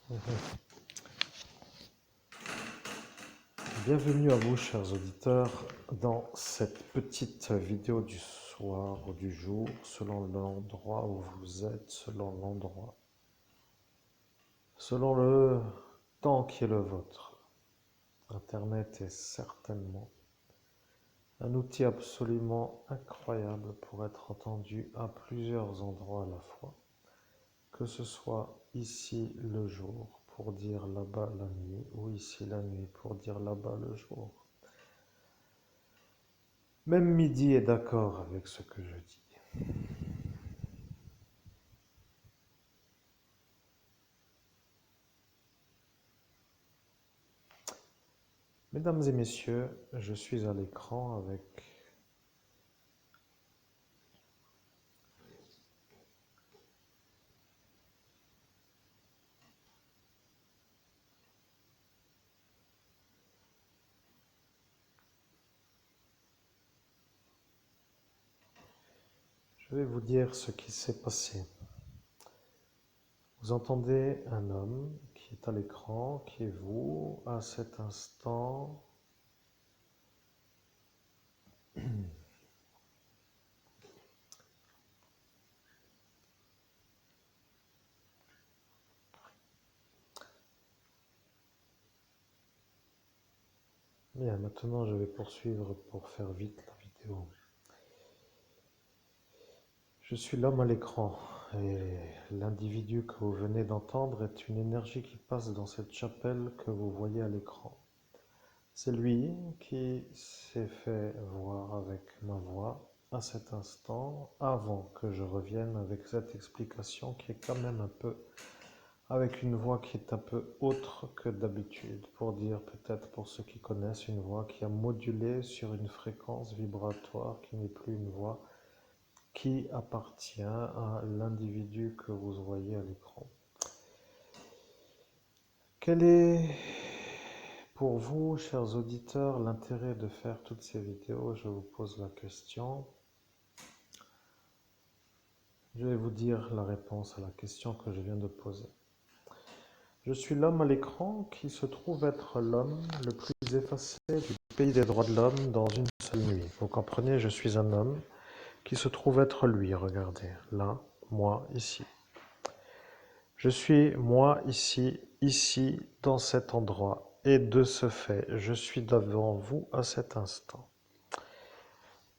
Mhm. Bienvenue à vous, chers auditeurs, dans cette petite vidéo du soir ou du jour, selon l'endroit où vous êtes, selon le temps qui est le vôtre. Internet est certainement un outil absolument incroyable pour être entendu à plusieurs endroits à la fois, que ce soit ici le jour pour dire là-bas la nuit, ou ici la nuit pour dire là-bas le jour. Même midi est d'accord avec ce que je dis. Mesdames et messieurs, je suis à l'écran avec Je vais vous dire ce qui s'est passé. Vous entendez un homme qui est à l'écran, qui est vous, à cet instant. Bien, maintenant je vais poursuivre pour faire vite la vidéo. Je suis l'homme à l'écran et l'individu que vous venez d'entendre est une énergie qui passe dans cette chapelle que vous voyez à l'écran. C'est lui qui s'est fait voir avec ma voix à cet instant, avant que je revienne avec cette explication qui est quand même un peu, avec une voix qui est un peu autre que d'habitude, pour dire peut-être pour ceux qui connaissent, une voix qui a modulé sur une fréquence vibratoire qui n'est plus une voix qui appartient à l'individu que vous voyez à l'écran. Quel est pour vous, chers auditeurs, l'intérêt de faire toutes ces vidéos? Je vous pose la question. Je vais vous dire la réponse à la question que je viens de poser. Je suis l'homme à l'écran qui se trouve être l'homme le plus effacé du pays des droits de l'homme dans une seule nuit. Vous comprenez, je suis un homme qui se trouve être lui, regardez, là, moi, ici. Je suis moi ici, ici, dans cet endroit, et de ce fait, je suis devant vous à cet instant.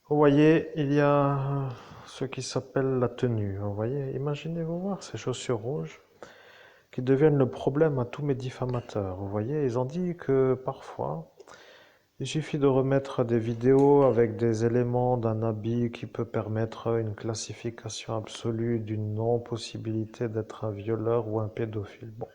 Vous voyez, il y a ce qui s'appelle la tenue. Vous voyez, imaginez-vous voir ces chaussures rouges qui deviennent le problème à tous mes diffamateurs. Vous voyez, ils ont dit que parfois, il suffit de remettre des vidéos avec des éléments d'un habit qui peut permettre une classification absolue d'une non-possibilité d'être un violeur ou un pédophile. Bon.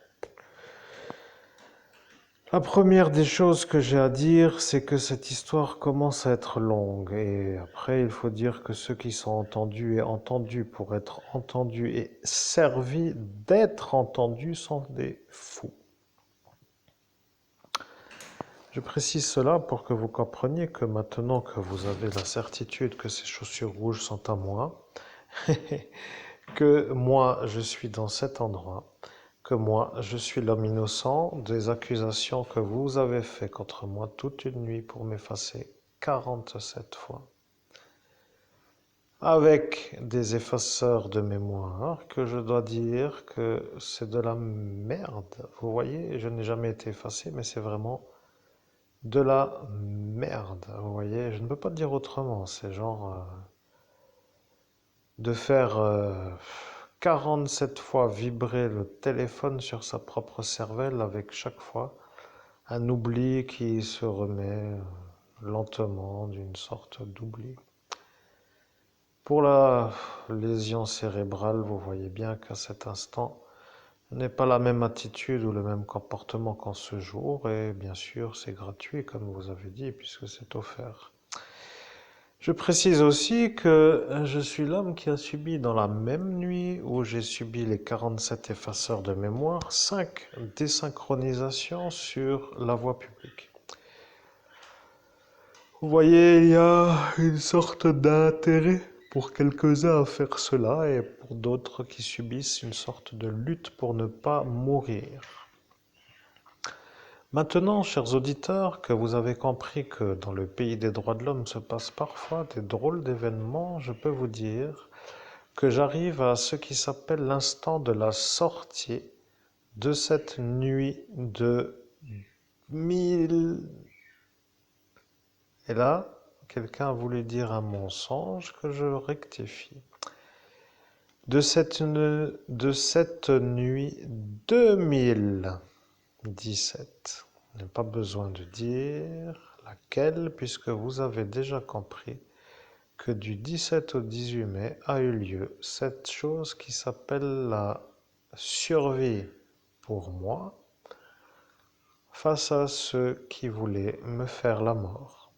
La première des choses que j'ai à dire, c'est que cette histoire commence à être longue. Et après, il faut dire que ceux qui sont entendus et entendus pour être entendus et servis d'être entendus sont des fous. Je précise cela pour que vous compreniez que maintenant que vous avez la certitude que ces chaussures rouges sont à moi, que moi je suis dans cet endroit, que moi je suis l'homme innocent des accusations que vous avez faites contre moi toute une nuit pour m'effacer 47 fois, avec des effaceurs de mémoire que je dois dire que c'est de la merde. Vous voyez, je n'ai jamais été effacé, mais c'est vraiment de la merde, vous voyez, je ne peux pas dire autrement, c'est genre de faire 47 fois vibrer le téléphone sur sa propre cervelle avec chaque fois un oubli qui se remet lentement d'une sorte d'oubli. Pour la lésion cérébrale, vous voyez bien qu'à cet instant, ce n'est pas la même attitude ou le même comportement qu'en ce jour, et bien sûr c'est gratuit comme vous avez dit puisque c'est offert. Je précise aussi que je suis l'homme qui a subi dans la même nuit où j'ai subi les 47 effaceurs de mémoire, 5 désynchronisations sur la voie publique. Vous voyez, il y a une sorte d'intérêt pour quelques-uns à faire cela et pour d'autres qui subissent une sorte de lutte pour ne pas mourir. Maintenant, chers auditeurs, que vous avez compris que dans le pays des droits de l'homme se passent parfois des drôles d'événements, je peux vous dire que j'arrive à ce qui s'appelle l'instant de la sortie de cette nuit de 1000. Et là, quelqu'un a voulu dire un mensonge que je rectifie. De cette nuit 2017. Il n'y a pas besoin de dire laquelle, puisque vous avez déjà compris que du 17 au 18 mai a eu lieu cette chose qui s'appelle la survie pour moi face à ceux qui voulaient me faire la mort.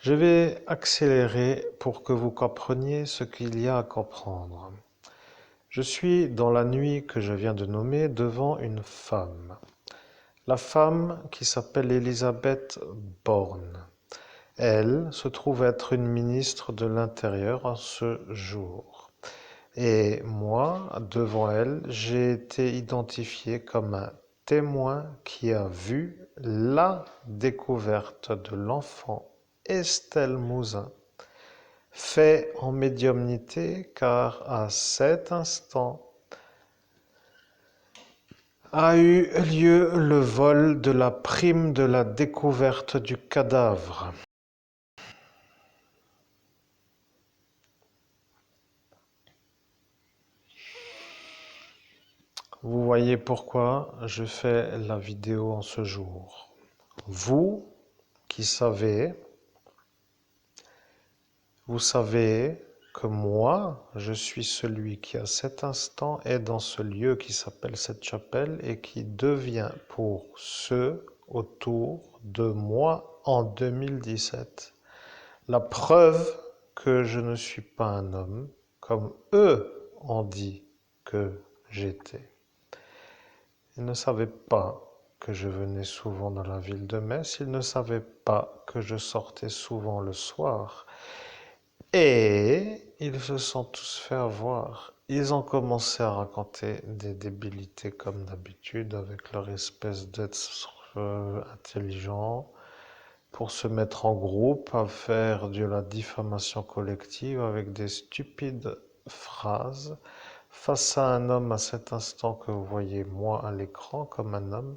Je vais accélérer pour que vous compreniez ce qu'il y a à comprendre. Je suis dans la nuit que je viens de nommer devant une femme. La femme qui s'appelle Elisabeth Borne. Elle se trouve être une ministre de l'Intérieur en ce jour. Et moi, devant elle, j'ai été identifié comme un témoin qui a vu la découverte de l'enfant Estelle Mouzin, fait en médiumnité, car à cet instant a eu lieu le vol de la prime de la découverte du cadavre. Vous voyez pourquoi je fais la vidéo en ce jour. Vous qui savez, vous savez que moi, je suis celui qui à cet instant est dans ce lieu qui s'appelle cette chapelle et qui devient pour ceux autour de moi en 2017 la preuve que je ne suis pas un homme comme eux ont dit que j'étais. Ils ne savaient pas que je venais souvent dans la ville de Metz, ils ne savaient pas que je sortais souvent le soir. Et ils se sont tous fait avoir. Ils ont commencé à raconter des débilités comme d'habitude avec leur espèce d'être intelligent pour se mettre en groupe à faire de la diffamation collective avec des stupides phrases face à un homme à cet instant que vous voyez moi à l'écran comme un homme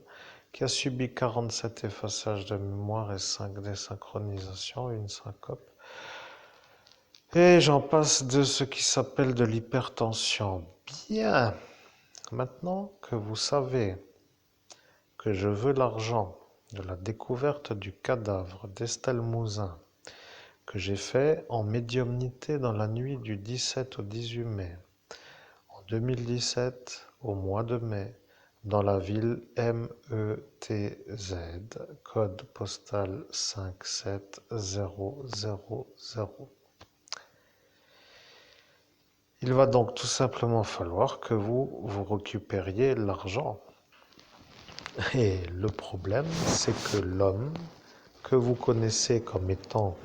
qui a subi 47 effaçages de mémoire et 5 désynchronisations, une syncope. Et j'en passe de ce qui s'appelle de l'hypertension. Bien, maintenant que vous savez que je veux l'argent de la découverte du cadavre d'Estelle Mouzin, que j'ai fait en médiumnité dans la nuit du 17 au 18 mai, en 2017, au mois de mai, dans la ville METZ, code postal 57000. Il va donc tout simplement falloir que vous récupériez l'argent. Et le problème, c'est que l'homme que vous connaissez comme étant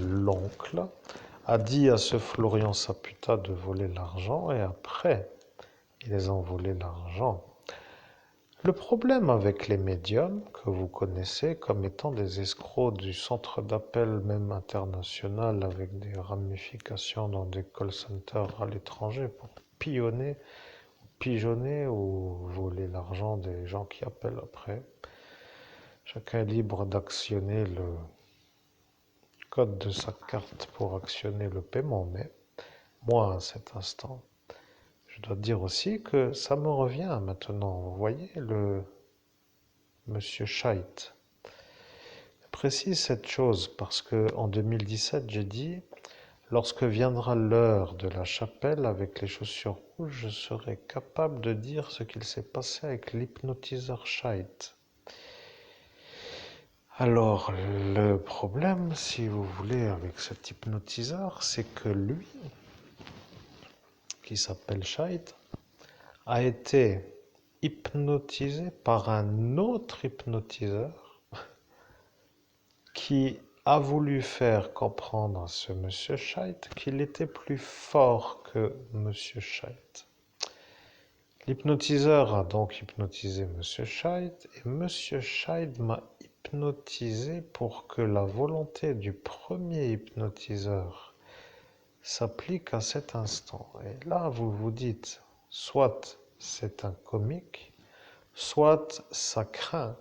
l'oncle a dit à ce Florian Saputa de voler l'argent et après, ils ont volé l'argent. Le problème avec les médiums que vous connaissez comme étant des escrocs du centre d'appel même international avec des ramifications dans des call centers à l'étranger pour pigeonner ou voler l'argent des gens qui appellent après. Chacun est libre d'actionner le code de sa carte pour actionner le paiement, mais moi à cet instant, je dois dire aussi que ça me revient maintenant. Vous voyez le Monsieur Scheidt. Je précise cette chose parce que en 2017, j'ai dit, lorsque viendra l'heure de la chapelle avec les chaussures rouges, je serai capable de dire ce qu'il s'est passé avec l'hypnotiseur Scheidt. Alors, le problème, si vous voulez, avec cet hypnotiseur, c'est que lui, qui s'appelle Scheidt, a été hypnotisé par un autre hypnotiseur qui a voulu faire comprendre à ce monsieur Scheidt qu'il était plus fort que monsieur Scheidt. L'hypnotiseur a donc hypnotisé Monsieur Scheid et Monsieur Scheid m'a hypnotisé pour que la volonté du premier hypnotiseur s'applique à cet instant. Et là, vous vous dites, soit c'est un comique, soit ça craint.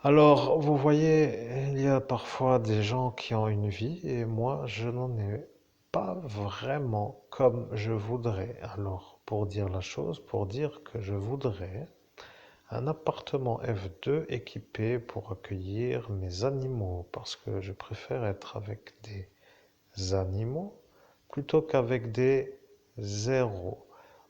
Alors, vous voyez, il y a parfois des gens qui ont une vie et moi, je n'en ai pas vraiment comme je voudrais. Alors, pour dire la chose, pour dire que je voudrais un appartement F2 équipé pour accueillir mes animaux parce que je préfère être avec des animaux plutôt qu'avec des zéros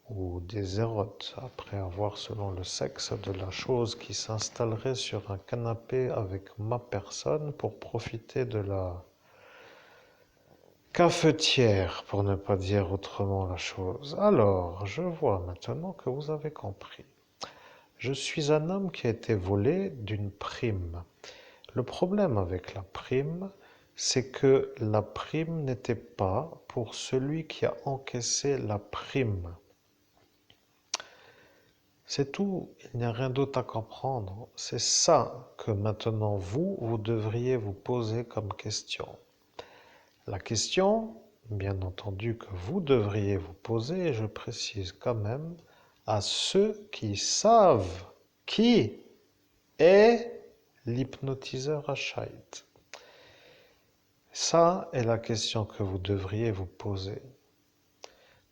ou des zérotes, après avoir selon le sexe de la chose qui s'installerait sur un canapé avec ma personne pour profiter de la cafetière, pour ne pas dire autrement la chose. Alors, je vois maintenant que vous avez compris. Je suis un homme qui a été volé d'une prime. Le problème avec la prime, c'est que la prime n'était pas pour celui qui a encaissé la prime. C'est tout, il n'y a rien d'autre à comprendre. C'est ça que maintenant vous devriez vous poser comme question. La question, bien entendu, que vous devriez vous poser, et je précise quand même, à ceux qui savent qui est l'hypnotiseur à Scheid. Ça est la question que vous devriez vous poser.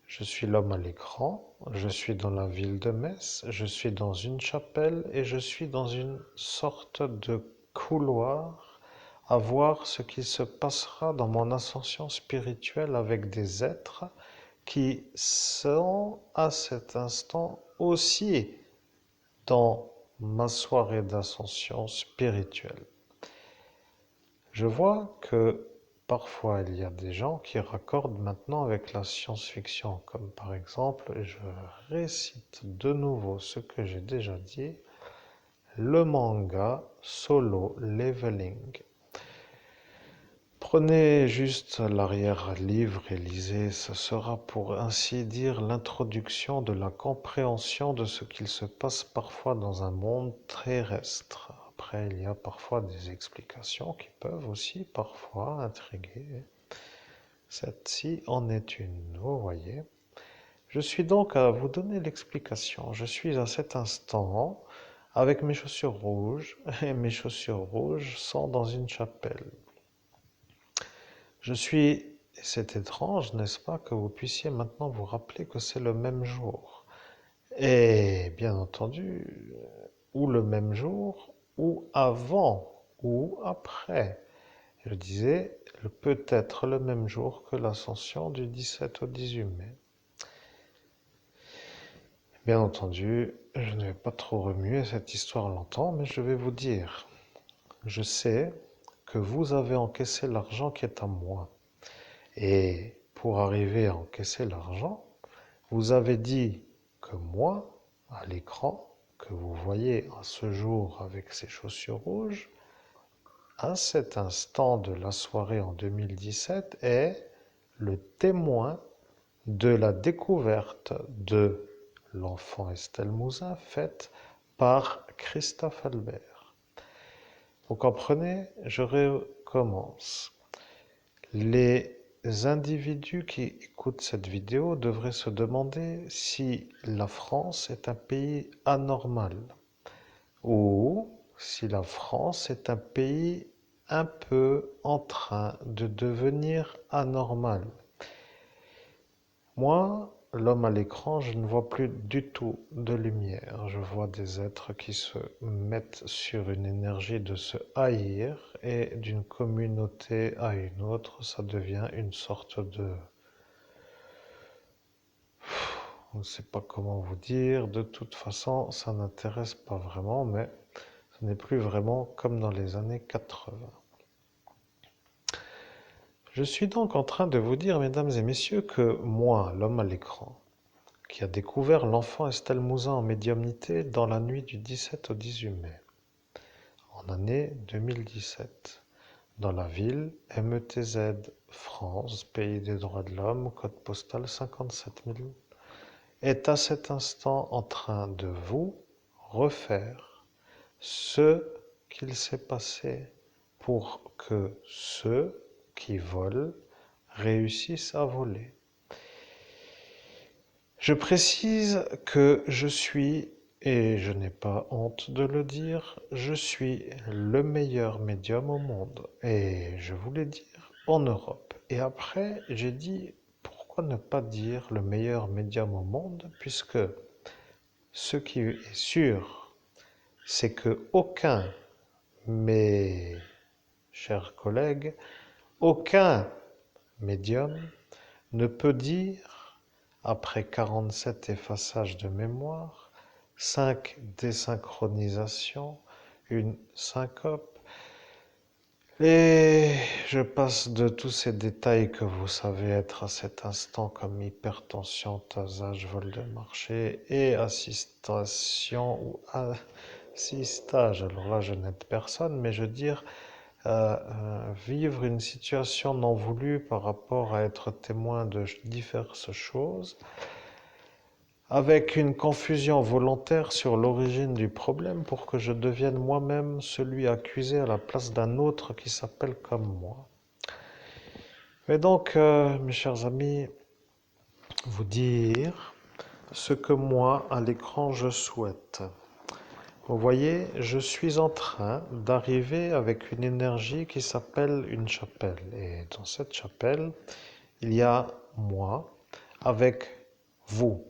Je suis l'homme à l'écran, je suis dans la ville de Metz, je suis dans une chapelle et je suis dans une sorte de couloir à voir ce qui se passera dans mon ascension spirituelle avec des êtres qui sont à cet instant aussi dans ma soirée d'ascension spirituelle. Je vois que parfois il y a des gens qui raccordent maintenant avec la science-fiction, comme par exemple, je récite de nouveau ce que j'ai déjà dit, le manga Solo Leveling. Prenez juste l'arrière-livre et lisez, ce sera pour ainsi dire l'introduction de la compréhension de ce qu'il se passe parfois dans un monde terrestre. Après, il y a parfois des explications qui peuvent aussi parfois intriguer. Celle-ci en est une, vous voyez. Je suis donc à vous donner l'explication. Je suis à cet instant avec mes chaussures rouges et mes chaussures rouges sont dans une chapelle. Je suis, et c'est étrange, n'est-ce pas, que vous puissiez maintenant vous rappeler que c'est le même jour. Et bien entendu, ou le même jour, ou avant, ou après. Je disais, peut-être le même jour que l'ascension du 17 au 18 mai. Bien entendu, je ne vais pas trop remuer cette histoire longtemps, mais je vais vous dire, je sais que vous avez encaissé l'argent qui est à moi. Et pour arriver à encaisser l'argent, vous avez dit que moi, à l'écran, que vous voyez à ce jour avec ces chaussures rouges, à cet instant de la soirée en 2017, est le témoin de la découverte de l'enfant Estelle Mouzin faite par Christophe Albert. Vous comprenez? Je recommence. Les individus qui écoutent cette vidéo devraient se demander si la France est un pays anormal ou si la France est un pays un peu en train de devenir anormal. Moi, l'homme à l'écran, je ne vois plus du tout de lumière. Je vois des êtres qui se mettent sur une énergie de se haïr et d'une communauté à une autre, ça devient une sorte de... Je ne sais pas comment vous dire. De toute façon, ça n'intéresse pas vraiment, mais ce n'est plus vraiment comme dans les années 80. Je suis donc en train de vous dire, mesdames et messieurs, que moi, l'homme à l'écran, qui a découvert l'enfant Estelle Mouzin en médiumnité dans la nuit du 17 au 18 mai, en année 2017, dans la ville METZ, France, pays des droits de l'homme, code postal 57 000, est à cet instant en train de vous refaire ce qu'il s'est passé pour que ceux qui volent réussissent à voler. Je précise que je suis, et je n'ai pas honte de le dire, je suis le meilleur médium au monde. Et je voulais dire en Europe. Et après, j'ai dit, pourquoi ne pas dire le meilleur médium au monde, puisque ce qui est sûr, c'est que aucun, mes chers collègues, aucun médium ne peut dire, après 47 effaçages de mémoire, 5 désynchronisations, une syncope, et je passe de tous ces détails que vous savez être à cet instant comme hypertension, tasage, vol de marché et assistation ou assistage. Alors là, je n'aide personne, mais je veux dire, vivre une situation non voulue par rapport à être témoin de diverses choses, avec une confusion volontaire sur l'origine du problème pour que je devienne moi-même celui accusé à la place d'un autre qui s'appelle comme moi. Et donc, mes chers amis, vous dire ce que moi, à l'écran, je souhaite. Vous voyez, je suis en train d'arriver avec une énergie qui s'appelle une chapelle. Et dans cette chapelle, il y a moi avec vous.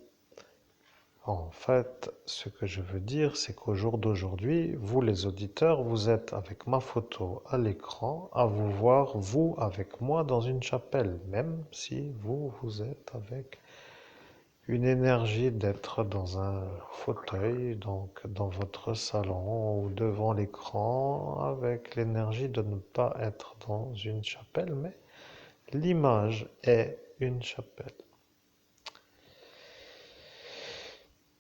En fait, ce que je veux dire, c'est qu'au jour d'aujourd'hui, vous les auditeurs, vous êtes avec ma photo à l'écran, à vous voir, vous avec moi dans une chapelle, même si vous, vous êtes avec une énergie d'être dans un fauteuil, donc dans votre salon ou devant l'écran, avec l'énergie de ne pas être dans une chapelle, mais l'image est une chapelle.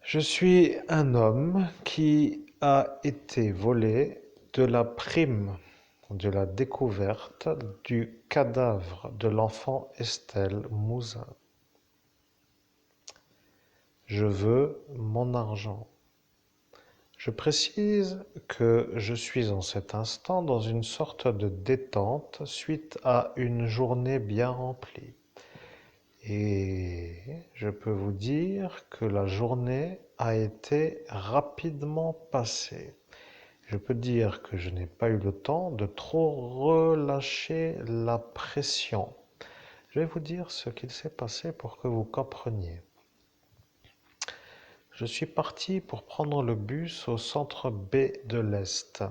Je suis un homme qui a été volé de la prime de la découverte du cadavre de l'enfant Estelle Mouzin. Je veux mon argent. Je précise que je suis en cet instant dans une sorte de détente suite à une journée bien remplie. Et je peux vous dire que la journée a été rapidement passée. Je peux dire que je n'ai pas eu le temps de trop relâcher la pression. Je vais vous dire ce qu'il s'est passé pour que vous compreniez. Je suis parti pour prendre le bus au centre B de l'Est.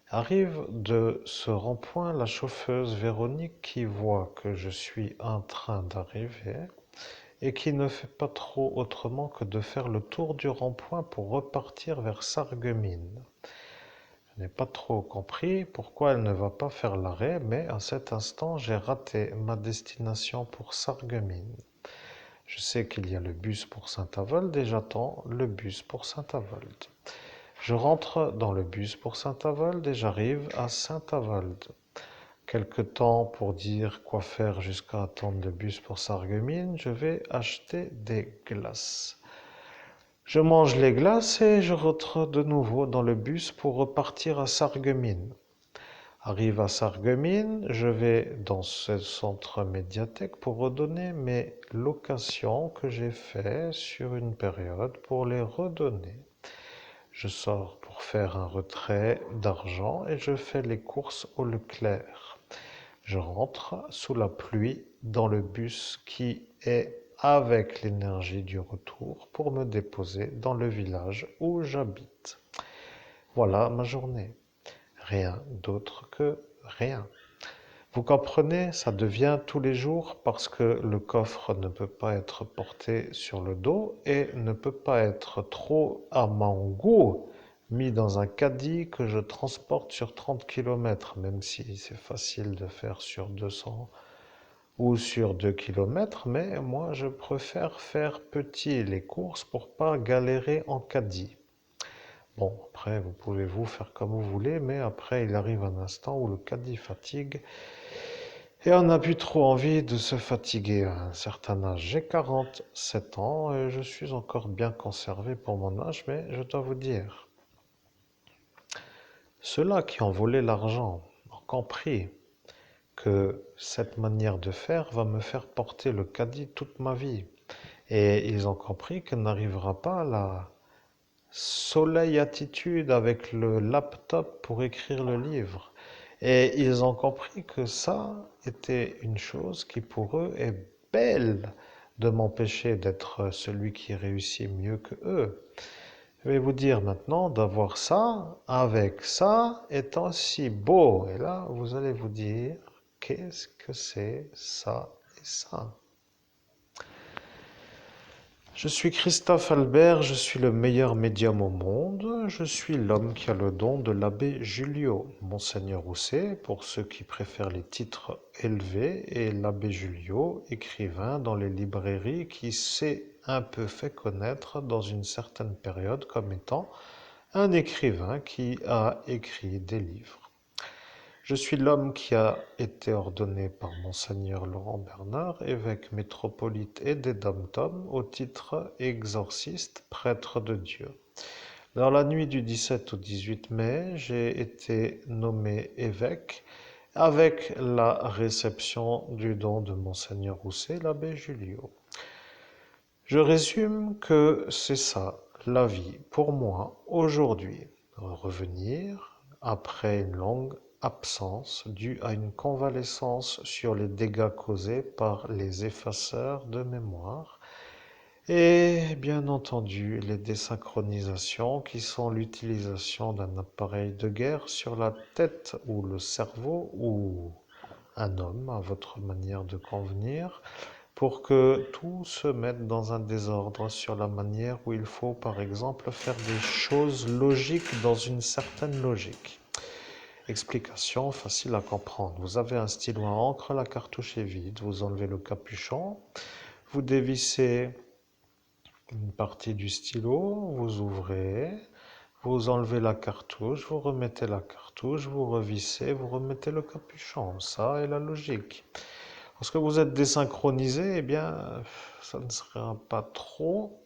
Arrive de ce rond-point la chauffeuse Véronique qui voit que je suis en train d'arriver et qui ne fait pas trop autrement que de faire le tour du rond-point pour repartir vers Sarreguemines. Je n'ai pas trop compris pourquoi elle ne va pas faire l'arrêt, mais à cet instant, j'ai raté ma destination pour Sarreguemines. Je sais qu'il y a le bus pour Saint-Avold et j'attends le bus pour Saint-Avold. Je rentre dans le bus pour Saint-Avold et j'arrive à Saint-Avold. Quelque temps pour dire quoi faire jusqu'à attendre le bus pour Sarreguemines, je vais acheter des glaces. Je mange les glaces et je rentre de nouveau dans le bus pour repartir à Sarreguemines. Arrive à Sarreguemines, je vais dans ce centre médiathèque pour redonner mes locations que j'ai fait sur une période pour les redonner. Je sors pour faire un retrait d'argent et je fais les courses au Leclerc. Je rentre sous la pluie dans le bus qui est avec l'énergie du retour pour me déposer dans le village où j'habite. Voilà ma journée. Rien d'autre que rien. Vous comprenez, ça devient tous les jours parce que le coffre ne peut pas être porté sur le dos et ne peut pas être trop à mon goût mis dans un caddie que je transporte sur 30 km, même si c'est facile de faire sur 200 ou sur 2 km, mais moi je préfère faire petit les courses pour pas galérer en caddie. Bon, après, vous pouvez vous faire comme vous voulez, mais après, il arrive un instant où le caddie fatigue Et on n'a plus trop envie de se fatiguer à un certain âge. J'ai 47 ans et je suis encore bien conservé pour mon âge, mais je dois vous dire, ceux-là qui ont volé l'argent ont compris que cette manière de faire va me faire porter le caddie toute ma vie. Et ils ont compris qu'elle n'arrivera pas à la soleil attitude avec le laptop pour écrire le livre. Et ils ont compris que ça était une chose qui pour eux est belle de m'empêcher d'être celui qui réussit mieux que eux. Je vais vous dire maintenant d'avoir ça avec ça étant si beau. Et là, vous allez vous dire, qu'est-ce que c'est ça et ça? Je suis Christophe Albert, je suis le meilleur médium au monde, je suis l'homme qui a le don de l'abbé Julio, Monseigneur Rousset, pour ceux qui préfèrent les titres élevés, et l'abbé Julio, écrivain dans les librairies qui s'est un peu fait connaître dans une certaine période comme étant un écrivain qui a écrit des livres. Je suis l'homme qui a été ordonné par Monseigneur Laurent Bernard, évêque métropolite et des Dom-Tom, au titre exorciste, prêtre de Dieu. Dans la nuit du 17 au 18 mai, j'ai été nommé évêque avec la réception du don de Monseigneur Rousset, l'abbé Julio. Je résume que c'est ça, la vie, pour moi, aujourd'hui. Revenir après une longue absence due à une convalescence sur les dégâts causés par les effaceurs de mémoire et bien entendu les désynchronisations qui sont l'utilisation d'un appareil de guerre sur la tête ou le cerveau ou un homme à votre manière de convenir pour que tout se mette dans un désordre sur la manière où il faut, par exemple, faire des choses logiques dans une certaine logique. Explication facile à comprendre. Vous avez un stylo à encre, la cartouche est vide, vous enlevez le capuchon, vous dévissez une partie du stylo, vous ouvrez, vous enlevez la cartouche, vous remettez la cartouche, vous revissez, vous remettez le capuchon. Ça est la logique. Lorsque vous êtes désynchronisé, eh bien, ça ne sera pas trop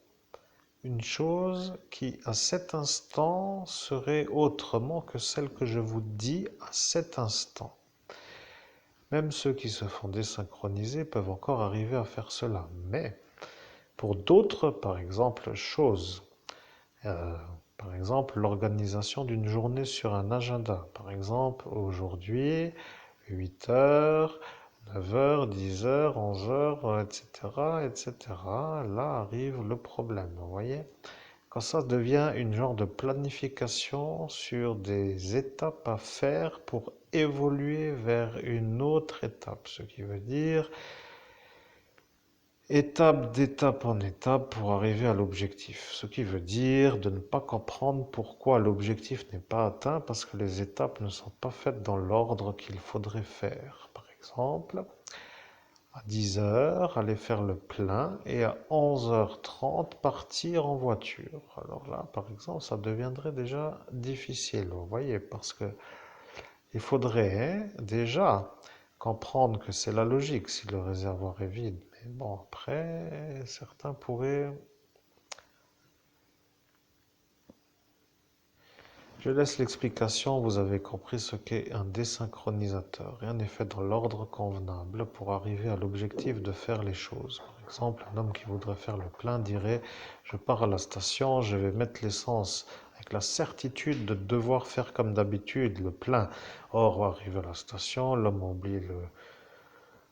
une chose qui, à cet instant, serait autrement que celle que je vous dis à cet instant. Même ceux qui se font désynchroniser peuvent encore arriver à faire cela. Mais pour d'autres, par exemple, choses, euh, par exemple, l'organisation d'une journée sur un agenda. Par exemple, aujourd'hui, 8 heures, 9 heures, 10 heures, 11 heures, etc., etc. Là arrive le problème, vous voyez? Quand ça devient une genre de planification sur des étapes à faire pour évoluer vers une autre étape, ce qui veut dire étape d'étape en étape pour arriver à l'objectif. Ce qui veut dire de ne pas comprendre pourquoi l'objectif n'est pas atteint parce que les étapes ne sont pas faites dans l'ordre qu'il faudrait faire. Par exemple, à 10 heures, aller faire le plein et à 11h30 partir en voiture. Alors là, par exemple, ça deviendrait déjà difficile, vous voyez, parce que il faudrait déjà comprendre que c'est la logique si le réservoir est vide. Mais bon, après, certains pourraient... Je laisse l'explication, vous avez compris ce qu'est un désynchronisateur. Rien n'est fait dans l'ordre convenable pour arriver à l'objectif de faire les choses. Par exemple, un homme qui voudrait faire le plein dirait, je pars à la station, je vais mettre l'essence avec la certitude de devoir faire comme d'habitude le plein. Or, arrivé à la station, l'homme oublie le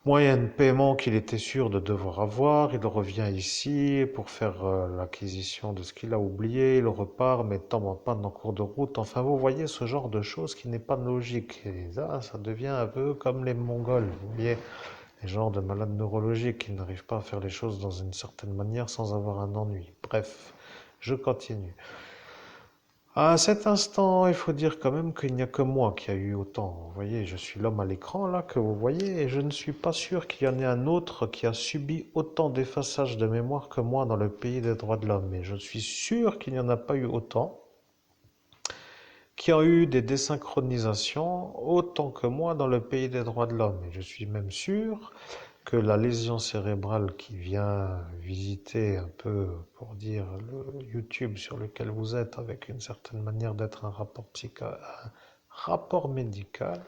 moyen de paiement qu'il était sûr de devoir avoir, il revient ici pour faire l'acquisition de ce qu'il a oublié, il repart, mais tombe en panne en cours de route. Enfin, vous voyez ce genre de choses qui n'est pas logique. Et ça devient un peu comme les Mongols, vous voyez, les genres de malades neurologiques qui n'arrivent pas à faire les choses dans une certaine manière sans avoir un ennui. Bref, je continue. À cet instant, il faut dire quand même qu'il n'y a que moi qui a eu autant. Vous voyez, je suis l'homme à l'écran là que vous voyez et je ne suis pas sûr qu'il y en ait un autre qui a subi autant d'effaçage de mémoire que moi dans le pays des droits de l'homme. Et je suis sûr qu'il n'y en a pas eu autant qui ont eu des désynchronisations autant que moi dans le pays des droits de l'homme. Et je suis même sûr que la lésion cérébrale qui vient visiter un peu, pour dire, le YouTube sur lequel vous êtes, avec une certaine manière d'être un rapport médical,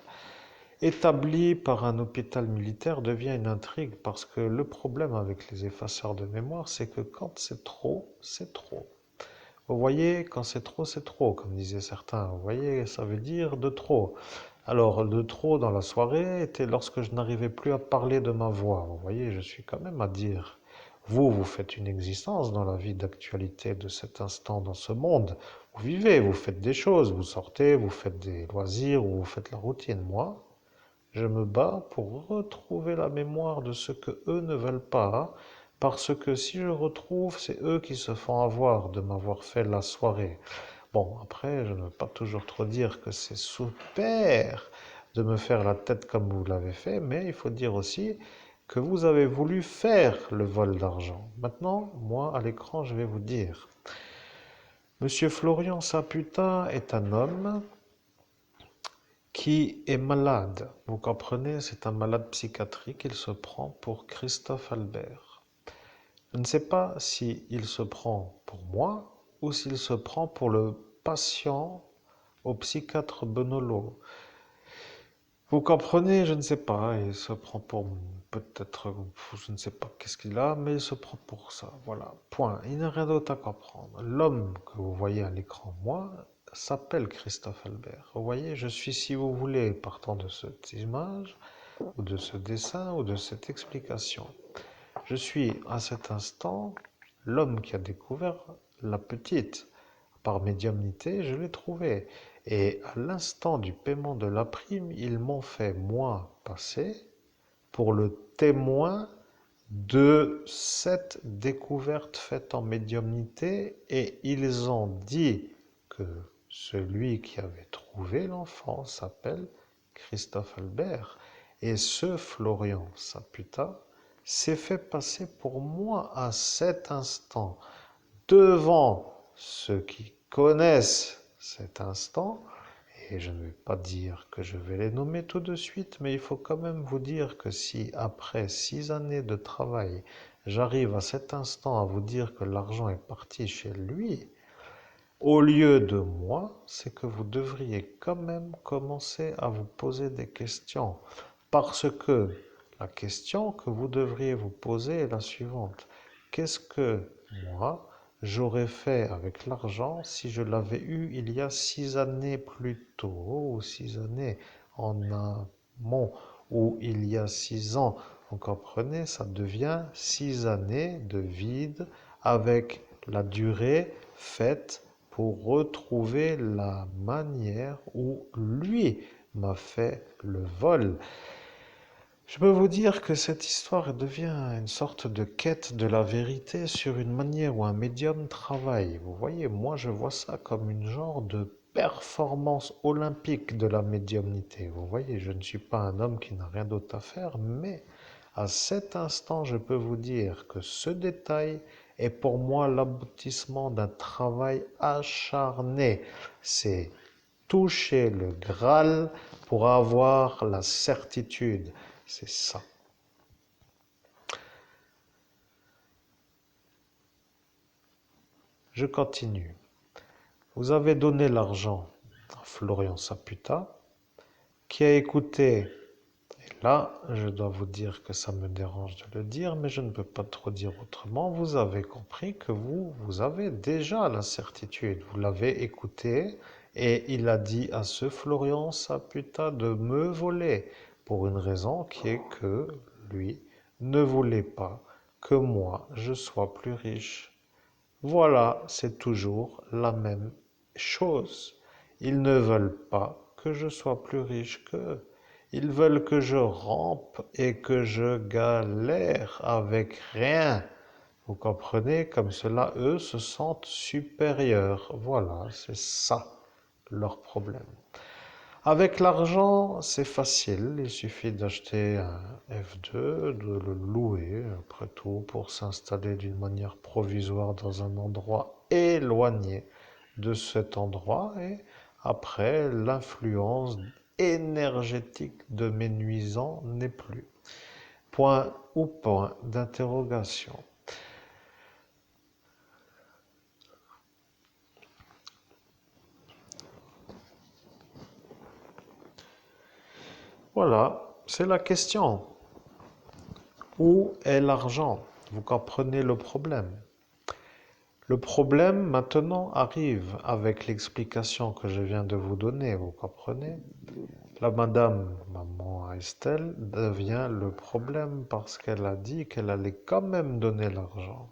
établi par un hôpital militaire, devient une intrigue, parce que le problème avec les effaceurs de mémoire, c'est que quand c'est trop, c'est trop. Vous voyez, quand c'est trop, comme disaient certains. Vous voyez, ça veut dire de trop. Alors, de trop dans la soirée était lorsque je n'arrivais plus à parler de ma voix. Vous voyez, je suis quand même à dire. Vous faites une existence dans la vie d'actualité de cet instant, dans ce monde. Vous vivez, vous faites des choses, vous sortez, vous faites des loisirs ou vous faites la routine. Moi, je me bats pour retrouver la mémoire de ce que eux ne veulent pas, parce que si je retrouve, c'est eux qui se font avoir de m'avoir fait la soirée. Bon, après, je ne veux pas toujours trop dire que c'est super de me faire la tête comme vous l'avez fait, mais il faut dire aussi que vous avez voulu faire le vol d'argent. Maintenant, moi, à l'écran, je vais vous dire. Monsieur Florian Saputa est un homme qui est malade. Vous comprenez, c'est un malade psychiatrique, il se prend pour Christophe Albert. Je ne sais pas s'il se prend pour moi ou s'il se prend pour le patient au psychiatre Benolo. Vous comprenez, je ne sais pas, il se prend pour peut-être, je ne sais pas qu'est-ce qu'il a, mais il se prend pour ça, voilà, point. Il n'y a rien d'autre à comprendre. L'homme que vous voyez à l'écran, moi, s'appelle Christophe Albert. Vous voyez, je suis, si vous voulez, partant de cette image, ou de ce dessin, ou de cette explication. Je suis, à cet instant, l'homme qui a découvert la petite. Par médiumnité, je l'ai trouvé. Et à l'instant du paiement de la prime, ils m'ont fait, moi, passer pour le témoin de cette découverte faite en médiumnité, et ils ont dit que celui qui avait trouvé l'enfant s'appelle Christophe Albert, et ce Florian Saputa s'est fait passer pour moi à cet instant, devant ceux qui connaissent cet instant. Et je ne vais pas dire que je vais les nommer tout de suite, mais il faut quand même vous dire que si après 6 années de travail, j'arrive à cet instant à vous dire que l'argent est parti chez lui, au lieu de moi, c'est que vous devriez quand même commencer à vous poser des questions. Parce que la question que vous devriez vous poser est la suivante. Qu'est-ce que moi, j'aurais fait avec l'argent si je l'avais eu il y a 6 années plus tôt, ou 6 années en amont, ou il y a 6 ans? Vous comprenez, ça devient 6 années de vide avec la durée faite pour retrouver la manière où lui m'a fait le vol. Je peux vous dire que cette histoire devient une sorte de quête de la vérité sur une manière où un médium travaille. Vous voyez, moi je vois ça comme une genre de performance olympique de la médiumnité. Vous voyez, je ne suis pas un homme qui n'a rien d'autre à faire, mais à cet instant, je peux vous dire que ce détail est pour moi l'aboutissement d'un travail acharné. C'est toucher le Graal pour avoir la certitude. C'est ça. Je continue. Vous avez donné l'argent à Florian Saputa, qui a écouté. Et là, je dois vous dire que ça me dérange de le dire, mais je ne peux pas trop dire autrement. Vous avez compris que vous avez déjà la certitude. Vous l'avez écouté et il a dit à ce Florian Saputa de me voler pour une raison qui est que lui ne voulait pas que moi je sois plus riche. Voilà, c'est toujours la même chose. Ils ne veulent pas que je sois plus riche qu'eux. Ils veulent que je rampe et que je galère avec rien. Vous comprenez? Comme cela, eux se sentent supérieurs. Voilà, c'est ça leur problème. Avec l'argent, c'est facile. Il suffit d'acheter un F2, de le louer, après tout, pour s'installer d'une manière provisoire dans un endroit éloigné de cet endroit. Et Après, l'influence énergétique de mes nuisants n'est plus. Point ou point d'interrogation. Voilà, c'est la question. Où est l'argent? Vous comprenez le problème. Le problème maintenant arrive avec l'explication que je viens de vous donner, vous comprenez? La madame, maman Estelle, devient le problème parce qu'elle a dit qu'elle allait quand même donner l'argent.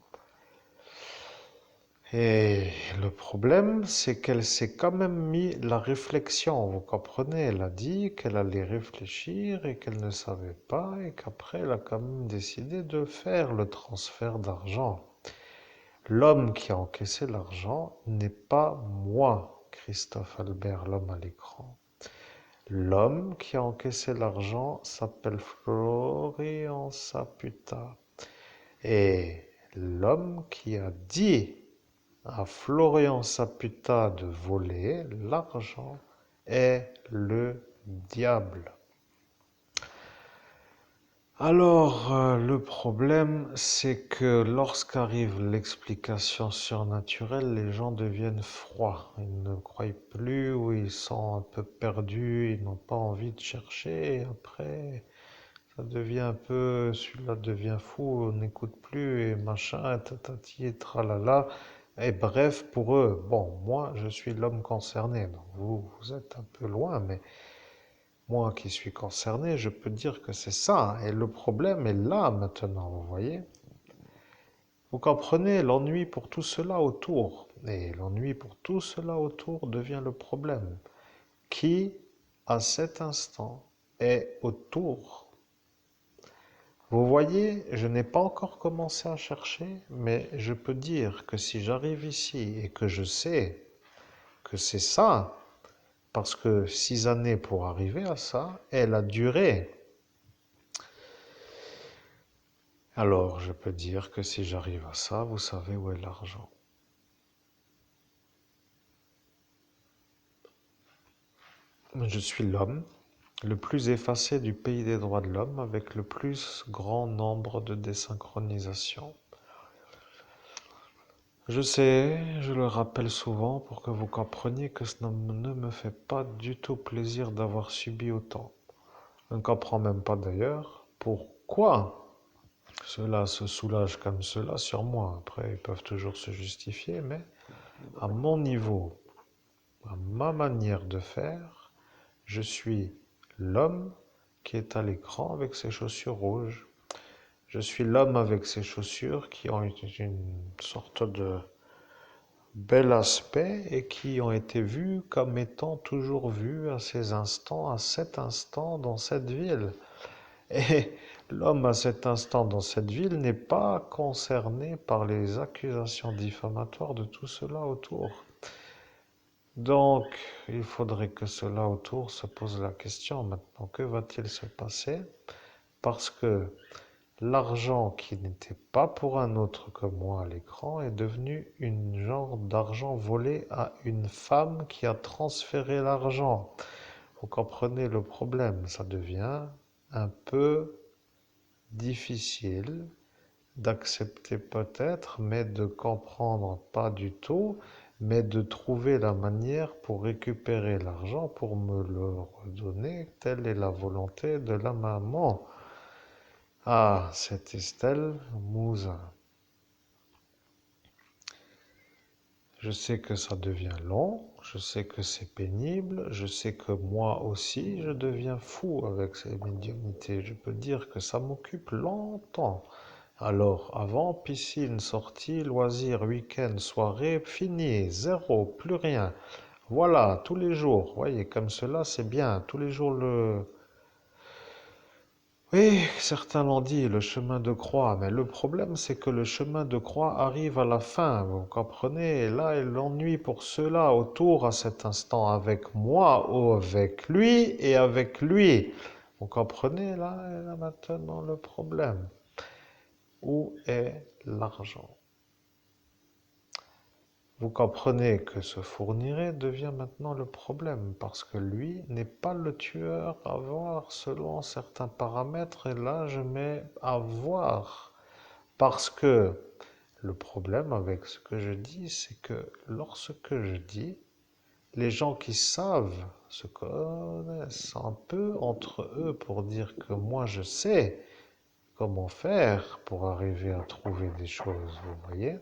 Et le problème, c'est qu'elle s'est quand même mis la réflexion, vous comprenez? Elle a dit qu'elle allait réfléchir et qu'elle ne savait pas et qu'après, elle a quand même décidé de faire le transfert d'argent. L'homme qui a encaissé l'argent n'est pas moi, Christophe Albert, l'homme à l'écran. L'homme qui a encaissé l'argent s'appelle Florian Saputa. Et l'homme qui a dit à Florian Saputa de voler l'argent est le diable. Alors, le problème, c'est que lorsqu'arrive l'explication surnaturelle, les gens deviennent froids. Ils ne croient plus ou ils sont un peu perdus, ils n'ont pas envie de chercher. Et après, ça devient un peu, celui-là devient fou, on n'écoute plus et machin, tatati et tralala. Et bref, pour eux, bon, moi, je suis l'homme concerné. Donc vous êtes un peu loin, mais moi qui suis concerné, je peux dire que c'est ça. Et le problème est là maintenant, vous voyez? Vous comprenez l'ennui pour tout cela autour. Et l'ennui pour tout cela autour devient le problème. Qui, à cet instant, est autour? Vous voyez, je n'ai pas encore commencé à chercher, mais je peux dire que si j'arrive ici et que je sais que c'est ça, parce que 6 années pour arriver à ça, et la durée. Alors, je peux dire que si j'arrive à ça, vous savez où est l'argent. Je suis l'homme le plus effacé du pays des droits de l'homme avec le plus grand nombre de désynchronisations. Je sais, je le rappelle souvent pour que vous compreniez que cela ne me fait pas du tout plaisir d'avoir subi autant. Je ne comprends même pas d'ailleurs pourquoi cela se soulage comme cela sur moi. Après, ils peuvent toujours se justifier, mais à mon niveau, à ma manière de faire, je suis l'homme qui est à l'écran avec ses chaussures rouges. Je suis l'homme avec ses chaussures qui ont une sorte de bel aspect et qui ont été vues comme étant toujours vues à ces instants, à cet instant dans cette ville. Et l'homme à cet instant dans cette ville n'est pas concerné par les accusations diffamatoires de tout cela autour. Donc, il faudrait que cela autour se pose la question maintenant, que va-t-il se passer? Parce que l'argent qui n'était pas pour un autre que moi à l'écran est devenu une genre d'argent volé à une femme qui a transféré l'argent. Vous comprenez le problème, ça devient un peu difficile d'accepter peut-être, mais de comprendre pas du tout, mais de trouver la manière pour récupérer l'argent, pour me le redonner. Telle est la volonté de la maman. Ah, c'est Estelle Mouzin. Je sais que ça devient long, je sais que c'est pénible, je sais que moi aussi je deviens fou avec ces médiumnités. Je peux dire que ça m'occupe longtemps. Alors, avant, piscine, sortie, loisirs, week-end, soirée, fini, zéro, plus rien. Voilà, tous les jours. Voyez, comme cela, c'est bien. Tous les jours le... Oui, certains l'ont dit, le chemin de croix, mais le problème c'est que le chemin de croix arrive à la fin, vous comprenez? Et là, il l'ennuie pour ceux-là autour à cet instant, avec moi ou avec lui et avec lui. Vous comprenez là maintenant le problème. Où est l'argent? Vous comprenez que se fournirait devient maintenant le problème, parce que lui n'est pas le tueur à voir selon certains paramètres, et là je mets à voir, parce que le problème avec ce que je dis, c'est que lorsque je dis, les gens qui savent se connaissent un peu entre eux pour dire que moi je sais comment faire pour arriver à trouver des choses, vous voyez?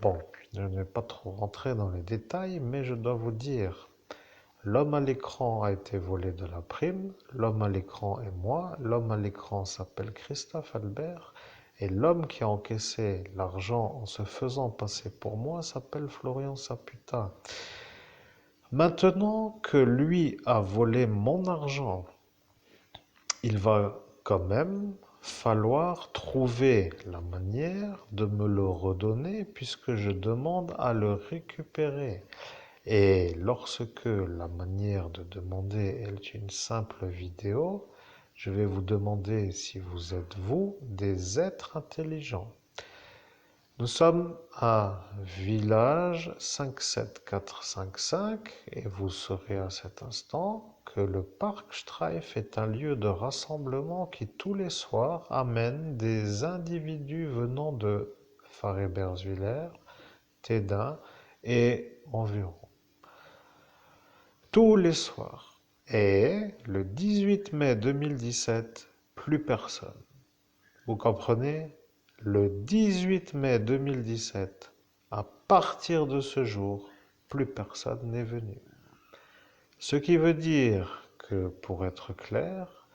Bon, je ne vais pas trop rentrer dans les détails, mais je dois vous dire, l'homme à l'écran a été volé de la prime, l'homme à l'écran est moi, l'homme à l'écran s'appelle Christophe Albert, et l'homme qui a encaissé l'argent en se faisant passer pour moi s'appelle Florian Saputa. Maintenant que lui a volé mon argent, il va quand même falloir trouver la manière de me le redonner puisque je demande à le récupérer. Et lorsque la manière de demander est une simple vidéo, je vais vous demander si vous êtes, vous, des êtres intelligents. Nous sommes à village 57455 et vous saurez à cet instant que le parc Streif est un lieu de rassemblement qui tous les soirs amène des individus venant de Farébersviller, Tédin et environ. Tous les soirs. Et le 18 mai 2017, plus personne. Vous comprenez? Le 18 mai 2017, à partir de ce jour, plus personne n'est venu. Ce qui veut dire que, pour être clair,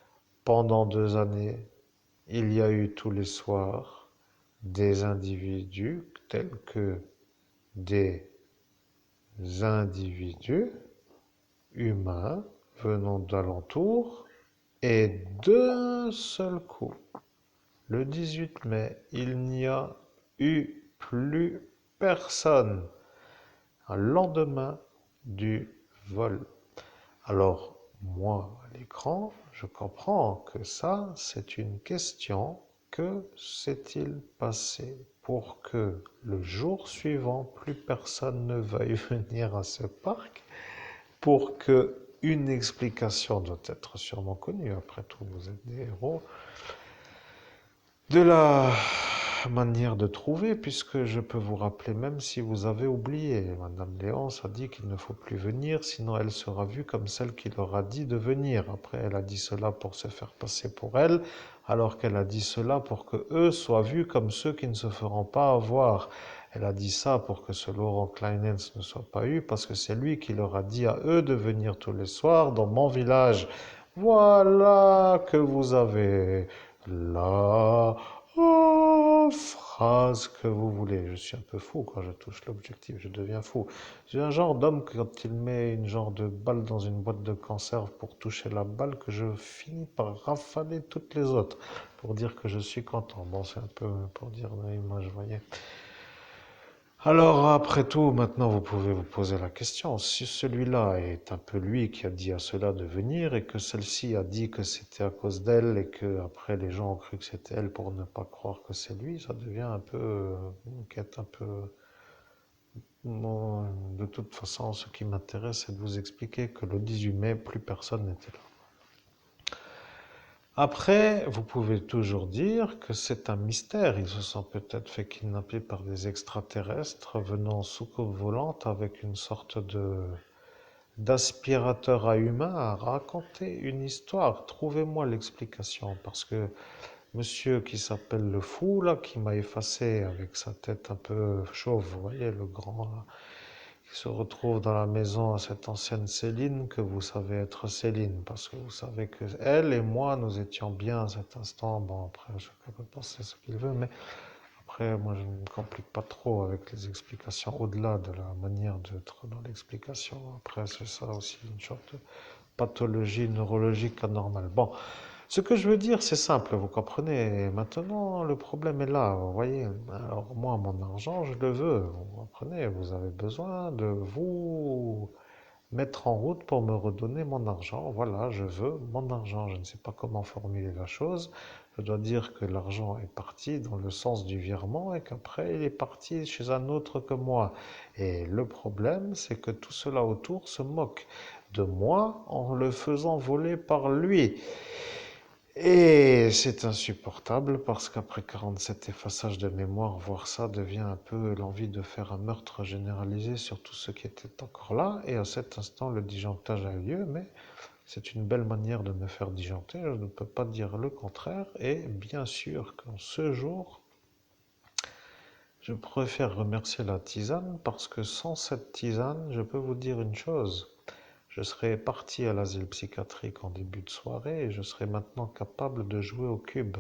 pendant 2 années, il y a eu tous les soirs des individus tels que des individus humains venant d'alentour et d'un seul coup, le 18 mai, il n'y a eu plus personne au lendemain du vol. Alors, moi, à l'écran, je comprends que ça, c'est une question. Que s'est-il passé pour que le jour suivant, plus personne ne veuille venir à ce parc? Pour que une explication doit être sûrement connue. Après tout, vous êtes des héros de la manière de trouver, puisque je peux vous rappeler même si vous avez oublié. Madame Léonce a dit qu'il ne faut plus venir, sinon elle sera vue comme celle qui leur a dit de venir. Après, elle a dit cela pour se faire passer pour elle, alors qu'elle a dit cela pour que eux soient vus comme ceux qui ne se feront pas avoir. Elle a dit ça pour que ce Laurent Kleinens ne soit pas eu, parce que c'est lui qui leur a dit à eux de venir tous les soirs dans mon village. Voilà que vous avez la phrase que vous voulez. Je suis un peu fou quand je touche l'objectif, je deviens fou. J'ai un genre d'homme que quand il met une genre de balle dans une boîte de conserve pour toucher la balle, que je finis par rafaler toutes les autres pour dire que je suis content. Bon, c'est un peu pour dire dans l'image, vous voyez. Alors, après tout, maintenant, vous pouvez vous poser la question. Si celui-là est un peu lui qui a dit à cela de venir et que celle-ci a dit que c'était à cause d'elle et que après les gens ont cru que c'était elle pour ne pas croire que c'est lui, ça devient un peu une quête un peu... Bon, de toute façon, ce qui m'intéresse, c'est de vous expliquer que le 18 mai, plus personne n'était là. Après, vous pouvez toujours dire que c'est un mystère. Ils se sont peut-être fait kidnapper par des extraterrestres venant en soucoupe volante avec une sorte de d'aspirateur à humain à raconter une histoire. Trouvez-moi l'explication, parce que monsieur qui s'appelle le fou, là, qui m'a effacé avec sa tête un peu chauve, vous voyez, le grand, là, qui se retrouve dans la maison à cette ancienne Céline que vous savez être Céline, parce que vous savez que elle et moi, nous étions bien à cet instant. Bon, après, chacun peut penser ce qu'il veut, mais après, moi, je ne me complique pas trop avec les explications, au-delà de la manière d'être dans l'explication. Après, c'est ça aussi, une sorte de pathologie neurologique anormale. Bon, ce que je veux dire, c'est simple, vous comprenez. Maintenant, le problème est là, vous voyez. Alors, moi, mon argent, je le veux, vous comprenez. Vous avez besoin de vous mettre en route pour me redonner mon argent. Voilà, je veux mon argent. Je ne sais pas comment formuler la chose. je dois dire que l'argent est parti dans le sens du virement et qu'après il est parti chez un autre que moi. Et le problème, c'est que tout cela autour se moque de moi en le faisant voler par lui. Et c'est insupportable parce qu'après 47 effaçages de mémoire, voir ça devient un peu l'envie de faire un meurtre généralisé sur tout ce qui était encore là. Et à cet instant, le disjonctage a eu lieu, mais c'est une belle manière de me faire disjoncter, je ne peux pas dire le contraire. Et bien sûr qu'en ce jour, je préfère remercier la tisane parce que sans cette tisane, je peux vous dire une chose. Je serais parti à l'asile psychiatrique en début de soirée et je serais maintenant capable de jouer au cube.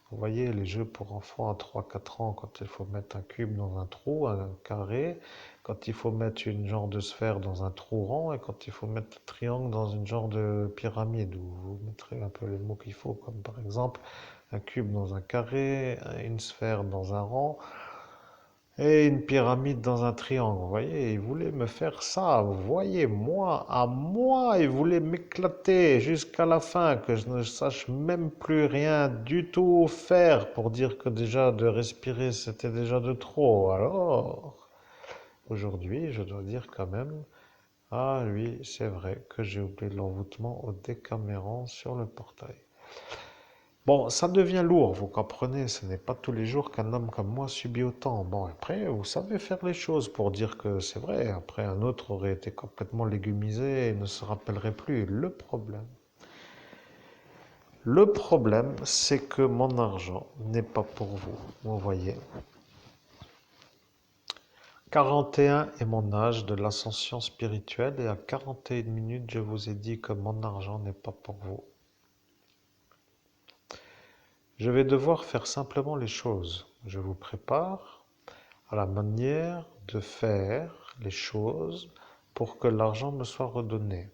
Vous voyez, les jeux pour enfants à 3-4 ans, quand il faut mettre un cube dans un trou, un carré, quand il faut mettre une genre de sphère dans un trou rond et quand il faut mettre un triangle dans une genre de pyramide, où vous mettrez un peu les mots qu'il faut, comme par exemple un cube dans un carré, une sphère dans un rond, et une pyramide dans un triangle, vous voyez, il voulait me faire ça, vous voyez, moi, à moi, il voulait m'éclater jusqu'à la fin, que je ne sache même plus rien du tout faire pour dire que déjà de respirer c'était déjà de trop. Alors, aujourd'hui, je dois dire quand même, ah oui, c'est vrai que j'ai oublié l'envoûtement au Décaméron sur le portail. Bon, ça devient lourd, vous comprenez, ce n'est pas tous les jours qu'un homme comme moi subit autant. Bon, après, vous savez faire les choses pour dire que c'est vrai. Après, un autre aurait été complètement légumisé et ne se rappellerait plus. Le problème, c'est que mon argent n'est pas pour vous. Vous voyez, 41 est mon âge de l'ascension spirituelle et à 41 minutes, je vous ai dit que mon argent n'est pas pour vous. Je vais devoir faire simplement les choses. Je vous prépare à la manière de faire les choses pour que l'argent me soit redonné.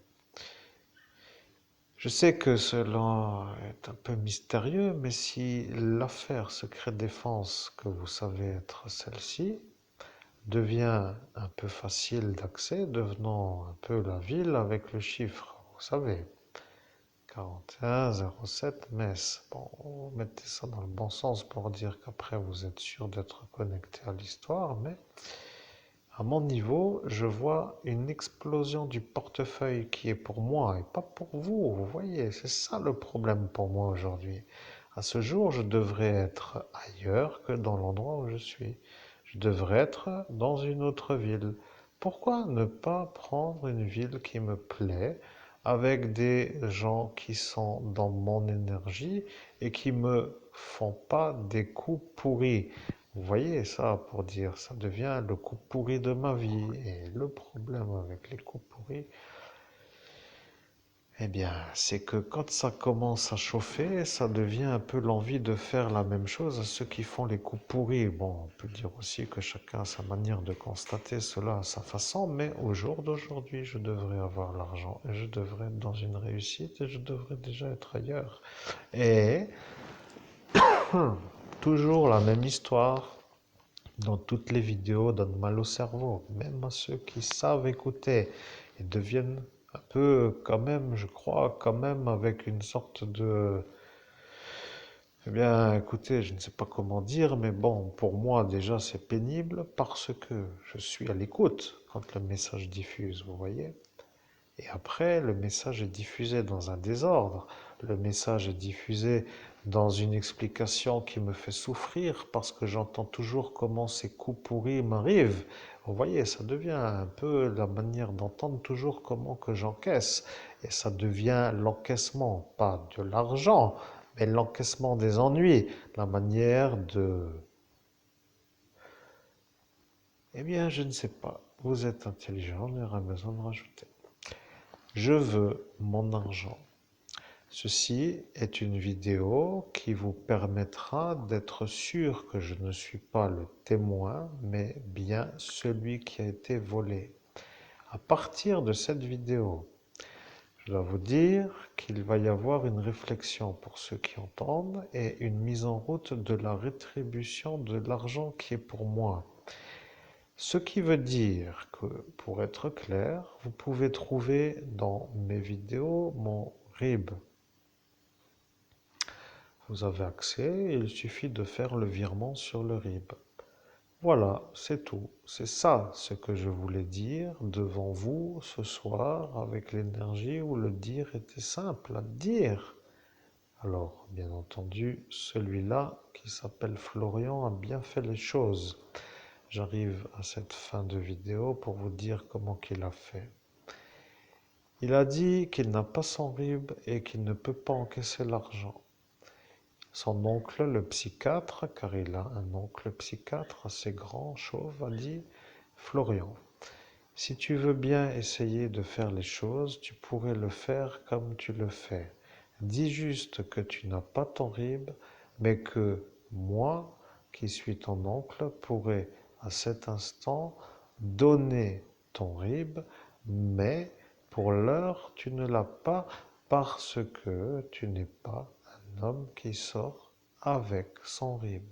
Je sais que cela est un peu mystérieux, mais si l'affaire secret défense que vous savez être celle-ci devient un peu facile d'accès, devenant un peu la ville avec le chiffre, vous savez, 4107 Metz. Bon, mettez ça dans le bon sens pour dire qu'après vous êtes sûr d'être connecté à l'histoire, mais à mon niveau, je vois une explosion du portefeuille qui est pour moi et pas pour vous. Vous voyez, c'est ça le problème pour moi aujourd'hui. À ce jour, je devrais être ailleurs que dans l'endroit où je suis. Je devrais être dans une autre ville. Pourquoi ne pas prendre une ville qui me plaît, avec des gens qui sont dans mon énergie et qui me font pas des coups pourris? Vous voyez ça pour dire, ça devient le coup pourri de ma vie. Et le problème avec les coups pourris, eh bien, c'est que quand ça commence à chauffer, ça devient un peu l'envie de faire la même chose à ceux qui font les coups pourris. Bon, on peut dire aussi que chacun a sa manière de constater cela à sa façon, mais au jour d'aujourd'hui, je devrais avoir l'argent et je devrais être dans une réussite et je devrais déjà être ailleurs. Et toujours la même histoire. Dans toutes les vidéos donne mal au cerveau, même à ceux qui savent écouter. Ils deviennent un peu quand même, je crois, quand même avec une sorte de... Eh bien, écoutez, je ne sais pas comment dire, mais bon, pour moi déjà c'est pénible parce que je suis à l'écoute quand le message diffuse, vous voyez. Et après, le message est diffusé dans un désordre. Le message est diffusé dans une explication qui me fait souffrir parce que j'entends toujours comment ces coups pourris m'arrivent. Vous voyez, ça devient un peu la manière d'entendre toujours comment que j'encaisse. Et ça devient l'encaissement, pas de l'argent, mais l'encaissement des ennuis. La manière de... Eh bien, je ne sais pas. Vous êtes intelligent, on n'aura besoin de rajouter. Je veux mon argent. Ceci est une vidéo qui vous permettra d'être sûr que je ne suis pas le témoin, mais bien celui qui a été volé. À partir de cette vidéo, je dois vous dire qu'il va y avoir une réflexion pour ceux qui entendent et une mise en route de la rétribution de l'argent qui est pour moi. Ce qui veut dire que, pour être clair, vous pouvez trouver dans mes vidéos mon RIB. vous avez accès et il suffit de faire le virement sur le RIB. Voilà, c'est tout. C'est ça ce que je voulais dire devant vous ce soir avec l'énergie où le dire était simple à dire. Alors, bien entendu, celui-là qui s'appelle Florian a bien fait les choses. J'arrive à cette fin de vidéo pour vous dire comment qu'il a fait. Il a dit qu'il n'a pas son RIB et qu'il ne peut pas encaisser l'argent. Son oncle, le psychiatre, car il a un oncle psychiatre assez grand, chauve, a dit: Florian, si tu veux bien essayer de faire les choses, tu pourrais le faire comme tu le fais. Dis juste que tu n'as pas ton RIB, mais que moi, qui suis ton oncle, pourrais à cet instant donner ton RIB, mais pour l'heure, tu ne l'as pas parce que tu n'es pas un homme qui sort avec son RIB.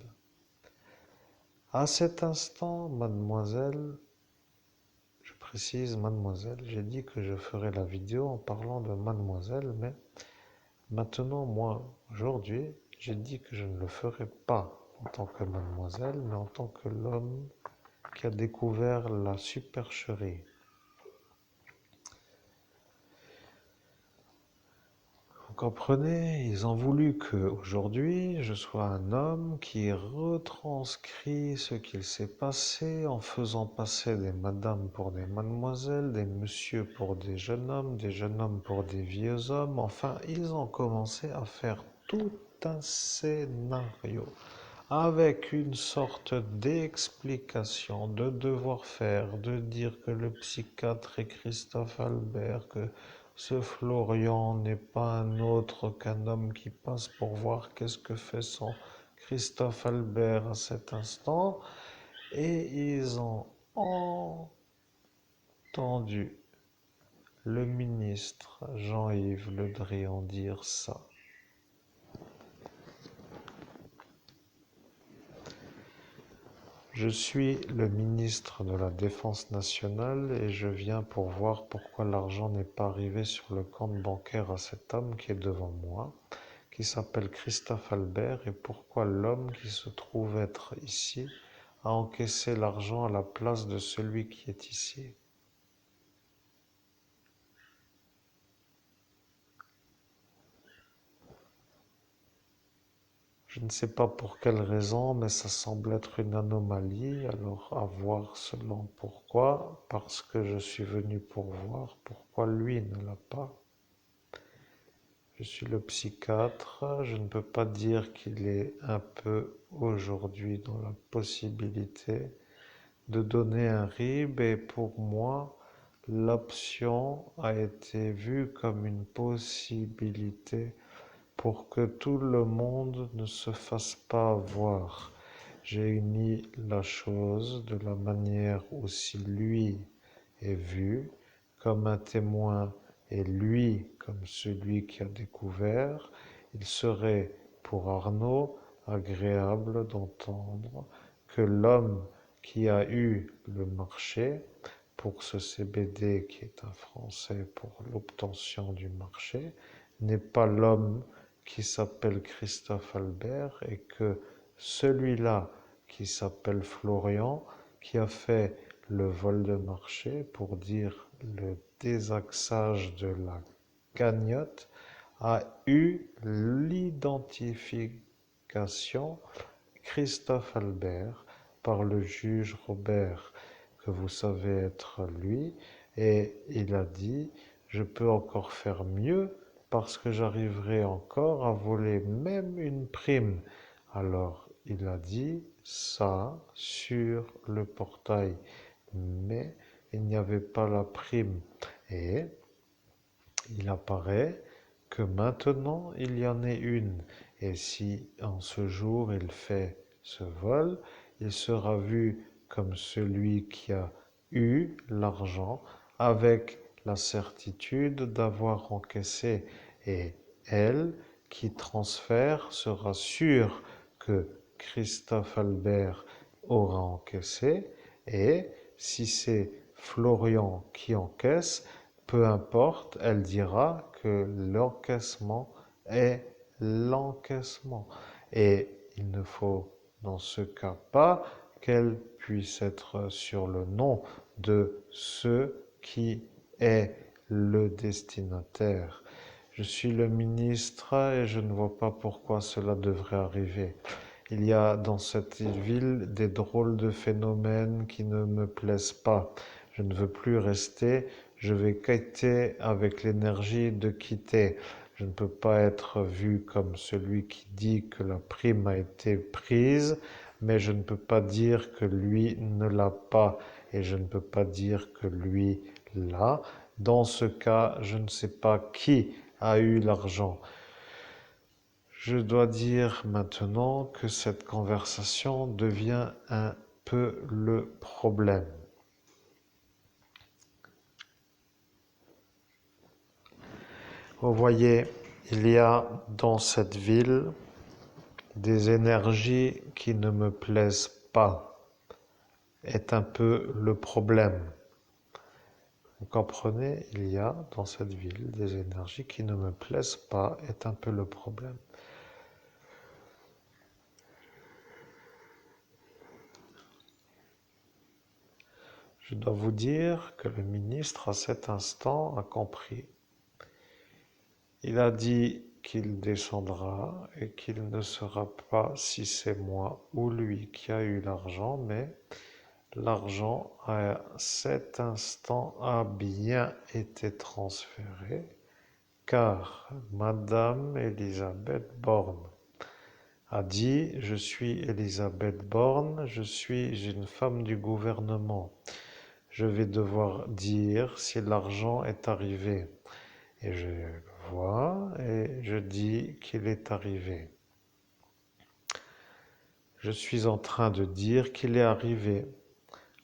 À cet instant, mademoiselle, je précise mademoiselle, j'ai dit que je ferai la vidéo en parlant de mademoiselle, mais maintenant, moi, aujourd'hui, j'ai dit que je ne le ferai pas en tant que mademoiselle, mais en tant que l'homme qui a découvert la supercherie. Vous comprenez, ils ont voulu qu'aujourd'hui, je sois un homme qui retranscrit ce qu'il s'est passé en faisant passer des madames pour des mademoiselles, des messieurs pour des jeunes hommes pour des vieux hommes. Enfin, ils ont commencé à faire tout un scénario avec une sorte d'explication, de devoir faire, de dire que le psychiatre est Christophe Albert, que ce Florian n'est pas un autre qu'un homme qui passe pour voir qu'est-ce que fait son Christophe Albert à cet instant. Et ils ont entendu le ministre Jean-Yves Le Drian dire ça. Je suis le ministre de la Défense nationale et je viens pour voir pourquoi l'argent n'est pas arrivé sur le compte bancaire à cet homme qui est devant moi, qui s'appelle Christophe Albert, et pourquoi l'homme qui se trouve être ici a encaissé l'argent à la place de celui qui est ici. Je ne sais pas pour quelle raison, mais ça semble être une anomalie, alors à voir selon pourquoi, parce que je suis venu pour voir pourquoi lui ne l'a pas. Je suis le psychiatre, je ne peux pas dire qu'il est un peu aujourd'hui dans la possibilité de donner un RIB, et pour moi, l'option a été vue comme une possibilité pour que tout le monde ne se fasse pas avoir. J'ai uni la chose de la manière où si lui est vu comme un témoin et lui comme celui qui a découvert, il serait pour Arnaud agréable d'entendre que l'homme qui a eu le marché pour ce CBD qui est un français pour l'obtention du marché n'est pas l'homme qui s'appelle Christophe Albert, et que celui-là qui s'appelle Florian, qui a fait le vol de marché pour dire le désaxage de la cagnotte, a eu l'identification Christophe Albert par le juge Robert, que vous savez être lui, et il a dit: je peux encore faire mieux parce que j'arriverai encore à voler même une prime. Alors il a dit ça sur le portail, mais il n'y avait pas la prime. Et il apparaît que maintenant il y en ait une. Et si en ce jour il fait ce vol, il sera vu comme celui qui a eu l'argent avec la certitude d'avoir encaissé. Et elle qui transfère sera sûre que Christophe Albert aura encaissé. Et si c'est Florian qui encaisse, peu importe, elle dira que l'encaissement est l'encaissement. Et il ne faut dans ce cas pas qu'elle puisse être sur le nom de ce qui est le destinataire. Je suis le ministre et je ne vois pas pourquoi cela devrait arriver. Il y a dans cette ville des drôles de phénomènes qui ne me plaisent pas. Je ne veux plus rester, je vais quitter avec l'énergie de quitter. Je ne peux pas être vu comme celui qui dit que la prime a été prise, mais je ne peux pas dire que lui ne l'a pas, et je ne peux pas dire que lui l'a. Dans ce cas, je ne sais pas qui a eu l'argent. Je dois dire maintenant que cette conversation devient un peu le problème. Vous voyez, il y a dans cette ville des énergies qui ne me plaisent pas, est un peu le problème. Vous comprenez, il y a dans cette ville des énergies qui ne me plaisent pas, est un peu le problème. Je dois vous dire que le ministre, à cet instant, a compris. Il a dit qu'il descendra et qu'il ne saura pas si c'est moi ou lui qui a eu l'argent, mais l'argent à cet instant a bien été transféré car Madame Elisabeth Borne a dit: « Je suis Elisabeth Borne, je suis une femme du gouvernement. Je vais devoir dire si l'argent est arrivé. » Et je le vois et je dis qu'il est arrivé. Je suis en train de dire qu'il est arrivé.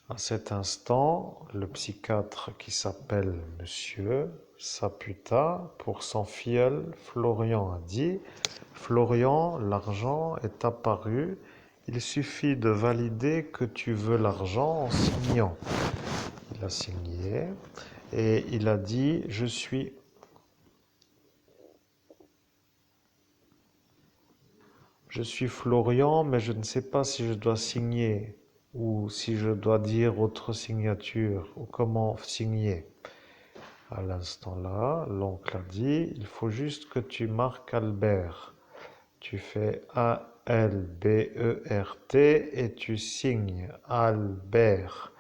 À cet instant, le psychiatre qui s'appelle Monsieur Saputa, pour son filleul, Florian, a dit: « Florian, l'argent est apparu. Il suffit de valider que tu veux l'argent en signant. » Il a signé et il a dit: « Je suis Florian, mais je ne sais pas si je dois signer ou si je dois dire autre signature ou comment signer. » À l'instant là, l'oncle a dit: « Il faut juste que tu marques Albert. Tu fais A-L-B-E-R-T et tu signes Albert. »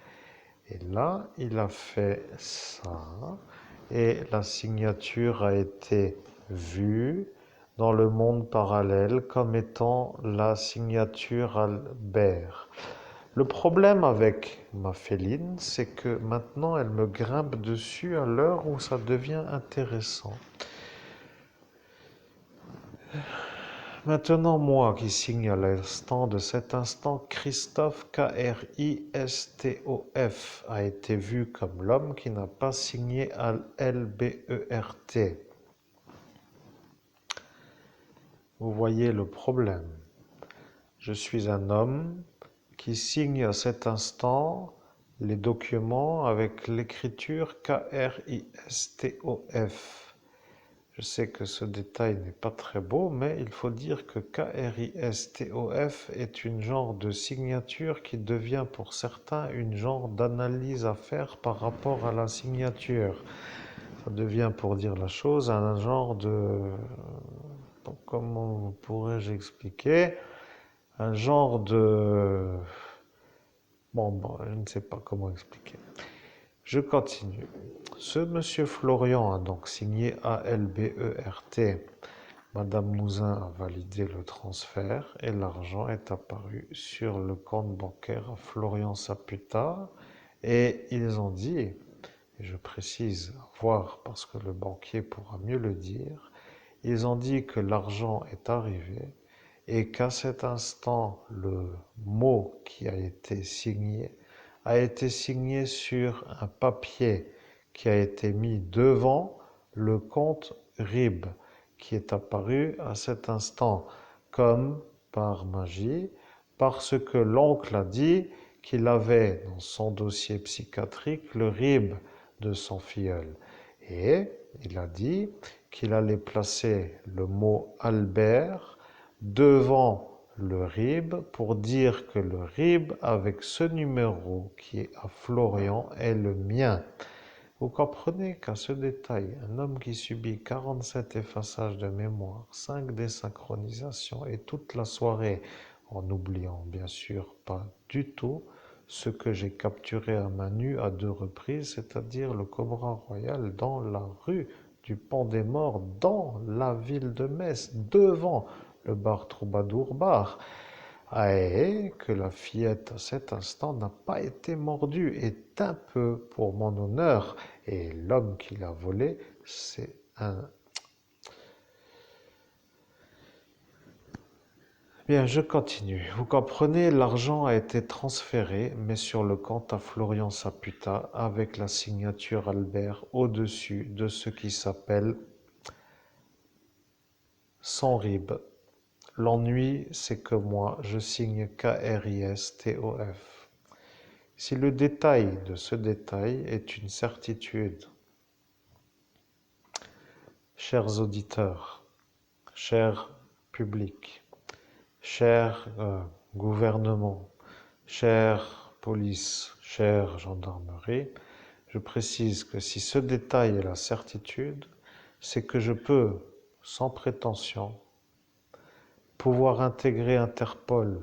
Et là, il a fait ça et la signature a été vue dans le monde parallèle comme étant la signature Albert. Le problème avec ma féline, c'est que maintenant elle me grimpe dessus à l'heure où ça devient intéressant. Maintenant, moi qui signe à l'instant de cet instant, Christophe, K-R-I-S-T-O-F, a été vu comme l'homme qui n'a pas signé à L-B-E-R-T. Vous voyez le problème. Je suis un homme qui signe à cet instant les documents avec l'écriture K-R-I-S-T-O-F. Je sais que ce détail n'est pas très beau, mais il faut dire que K-R-I-S-T-O-F est une genre de signature qui devient pour certains une genre d'analyse à faire par rapport à la signature. Ça devient, pour dire la chose, un genre de... Comment pourrais-je expliquer? Un genre de... Bon, je ne sais pas comment expliquer. Je continue. Ce monsieur Florian a donc signé A-L-B-E-R-T. Madame Mouzin a validé le transfert et l'argent est apparu sur le compte bancaire à Florian Saputa. Et ils ont dit, et je précise voir parce que le banquier pourra mieux le dire, ils ont dit que l'argent est arrivé et qu'à cet instant, le mot qui a été signé sur un papier qui a été mis devant le compte RIB, qui est apparu à cet instant comme par magie, parce que l'oncle a dit qu'il avait dans son dossier psychiatrique le RIB de son filleul. Et il a dit qu'il allait placer le mot Albert devant le RIB pour dire que le RIB avec ce numéro qui est à Florian est le mien. Vous comprenez qu'à ce détail, un homme qui subit 47 effaçages de mémoire, 5 désynchronisations et toute la soirée, en n'oubliant bien sûr pas du tout ce que j'ai capturé à main nue à 2 reprises, c'est-à-dire le Cobra Royal dans la rue du Pont des Morts, dans la ville de Metz, devant le bar Troubadour Bar. Et que la fillette à cet instant n'a pas été mordue est un peu pour mon honneur. Et l'homme qui l'a volé, c'est un... Bien, je continue. Vous comprenez, l'argent a été transféré, mais sur le compte à Florian Saputa, avec la signature Albert au-dessus de ce qui s'appelle son RIB. L'ennui, c'est que moi, je signe KRISTOF. Si le détail de ce détail est une certitude, chers auditeurs, chers publics, chers gouvernements, chère police, chère gendarmerie, je précise que si ce détail est la certitude, c'est que je peux, sans prétention, pouvoir intégrer Interpol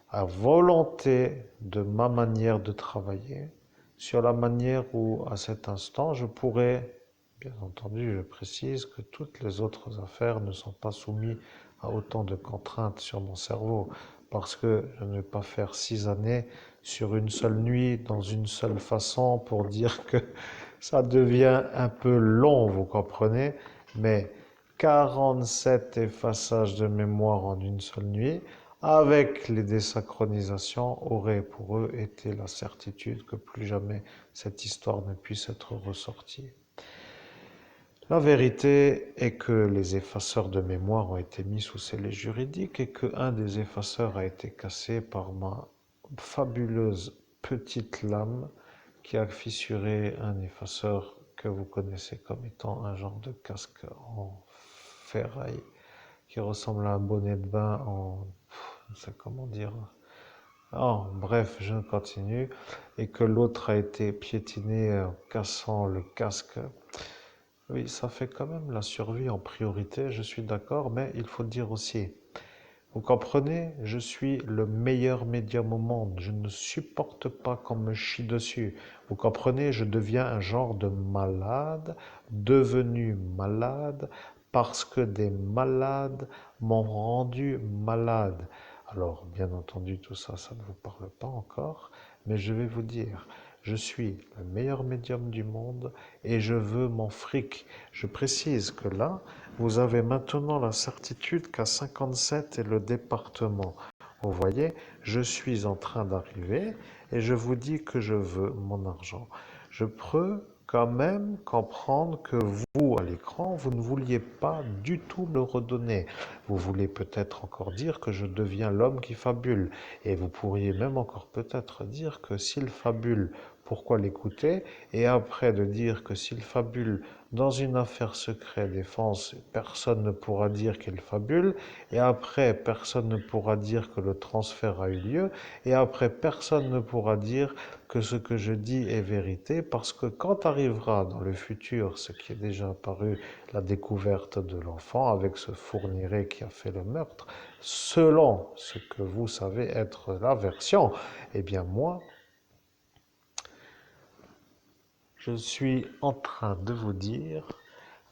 à volonté de ma manière de travailler, sur la manière où, à cet instant, je pourrais, bien entendu, je précise que toutes les autres affaires ne sont pas soumises à autant de contraintes sur mon cerveau, parce que je ne vais pas faire 6 années sur une seule nuit, dans une seule façon, pour dire que ça devient un peu long, vous comprenez, mais 47 effaçages de mémoire en une seule nuit, avec les désynchronisations, aurait pour eux été la certitude que plus jamais cette histoire ne puisse être ressortie. La vérité est que les effaceurs de mémoire ont été mis sous scellé juridique et qu'un des effaceurs a été cassé par ma fabuleuse petite lame qui a fissuré un effaceur que vous connaissez comme étant un genre de casque en ferraille qui ressemble à un bonnet de bain en... je sais comment dire. Oh, bref, je continue. Et que l'autre a été piétiné en cassant le casque. Oui, ça fait quand même la survie en priorité, je suis d'accord, mais il faut dire aussi, vous comprenez, je suis le meilleur médium au monde, je ne supporte pas qu'on me chie dessus. Vous comprenez, je deviens un genre de malade, devenu malade, parce que des malades m'ont rendu malade. Alors, bien entendu, tout ça, ça ne vous parle pas encore, mais je vais vous dire, je suis le meilleur médium du monde et je veux mon fric. Je précise que là, vous avez maintenant la certitude qu'à 57 est le département. Vous voyez, je suis en train d'arriver et je vous dis que je veux mon argent. Je peux quand même comprendre que vous, à l'écran, vous ne vouliez pas du tout me le redonner. Vous voulez peut-être encore dire que je deviens l'homme qui fabule. Et vous pourriez même encore peut-être dire que s'il fabule, pourquoi l'écouter? Et après de dire que s'il fabule dans une affaire secret défense, personne ne pourra dire qu'il fabule, et après, personne ne pourra dire que le transfert a eu lieu, et après, personne ne pourra dire que ce que je dis est vérité, parce que quand arrivera dans le futur, ce qui est déjà apparu, la découverte de l'enfant avec ce fourniret qui a fait le meurtre, selon ce que vous savez être la version, eh bien moi, je suis en train de vous dire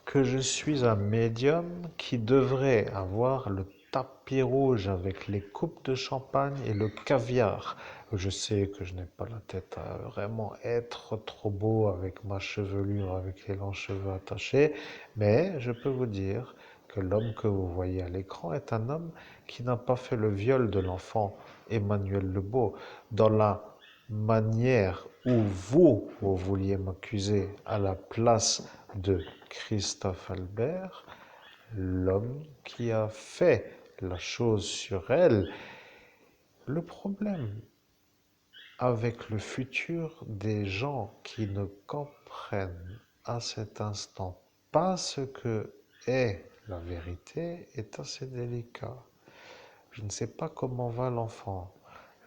que je suis un médium qui devrait avoir le tapis rouge avec les coupes de champagne et le caviar. Je sais que je n'ai pas la tête à vraiment être trop beau avec ma chevelure, avec les longs cheveux attachés, mais je peux vous dire que l'homme que vous voyez à l'écran est un homme qui n'a pas fait le viol de l'enfant Emmanuel Lebeau dans la manière où vous vouliez m'accuser à la place de Christophe Albert, l'homme qui a fait la chose sur elle. Le problème avec le futur des gens qui ne comprennent à cet instant pas ce que est la vérité est assez délicat. Je ne sais pas comment va l'enfant.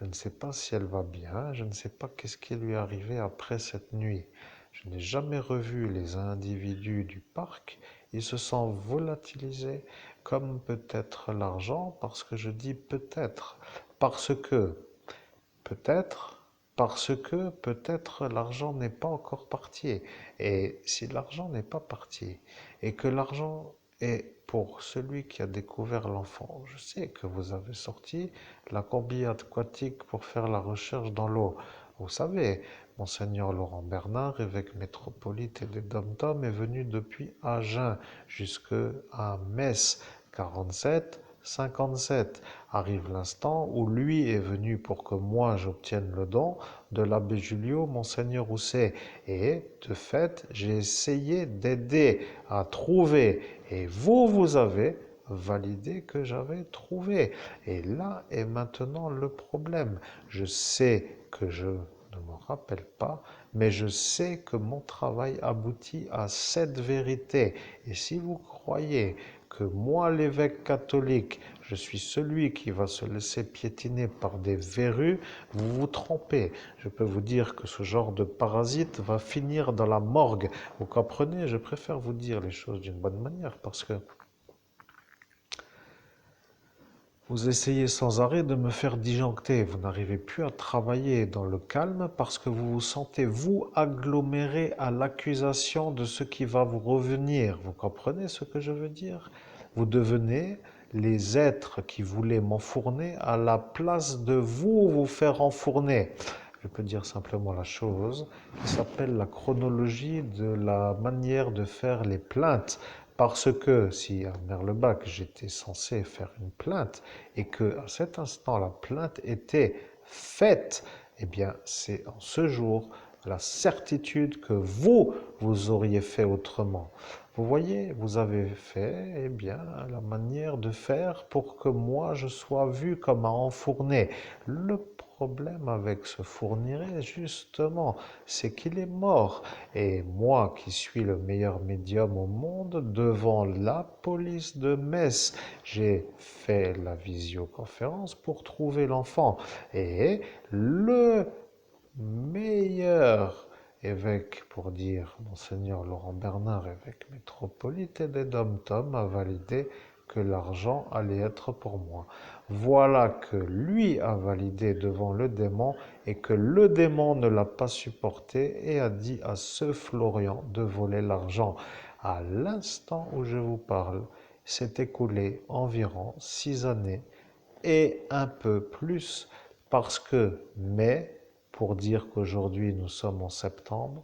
Je ne sais pas si elle va bien. Je ne sais pas qu'est-ce qui lui est arrivé après cette nuit. Je n'ai jamais revu les individus du parc. Ils se sont volatilisés comme peut-être l'argent, parce que je dis peut-être, parce que peut-être, parce que peut-être l'argent n'est pas encore parti. Et si l'argent n'est pas parti, et que l'argent est pour celui qui a découvert l'enfant, je sais que vous avez sorti la combille aquatique pour faire la recherche dans l'eau. Vous savez, Monseigneur Laurent Bernard, évêque métropolite et des Dom-Tom, est venu depuis Agen jusqu'à Metz, 47, 57. Arrive l'instant où lui est venu pour que moi j'obtienne le don de l'abbé Julio, Monseigneur Rousset. Et de fait, j'ai essayé d'aider à trouver. Et vous, vous avez validé que j'avais trouvé. Et là est maintenant le problème. Je sais que je ne me rappelle pas, mais je sais que mon travail aboutit à cette vérité. Et si vous croyez que moi, l'évêque catholique, je suis celui qui va se laisser piétiner par des verrues, vous vous trompez. Je peux vous dire que ce genre de parasite va finir dans la morgue. Vous comprenez? Je préfère vous dire les choses d'une bonne manière parce que vous essayez sans arrêt de me faire disjoncter. Vous n'arrivez plus à travailler dans le calme parce que vous vous sentez, vous, aggloméré à l'accusation de ce qui va vous revenir. Vous comprenez ce que je veux dire? Vous devenez les êtres qui voulaient m'enfourner à la place de vous vous faire enfourner. Je peux dire simplement la chose qui s'appelle la chronologie de la manière de faire les plaintes. Parce que si à Merlebach j'étais censé faire une plainte et que à cet instant la plainte était faite, eh bien c'est en ce jour la certitude que vous, vous auriez fait autrement. Vous voyez, vous avez fait, eh bien, la manière de faire pour que moi je sois vu comme un enfourné. Le problème avec ce fourniret, justement, c'est qu'il est mort. Et moi, qui suis le meilleur médium au monde, devant la police de Metz, j'ai fait la visioconférence pour trouver l'enfant. Et le meilleur évêque, pour dire Monseigneur Laurent Bernard, évêque métropolite et des Dom-Tom, a validé que l'argent allait être pour moi. Voilà que lui a validé devant le démon et que le démon ne l'a pas supporté et a dit à ce Florian de voler l'argent. À l'instant où je vous parle, s'est écoulé environ 6 années et un peu plus parce que mai, pour dire qu'aujourd'hui nous sommes en septembre,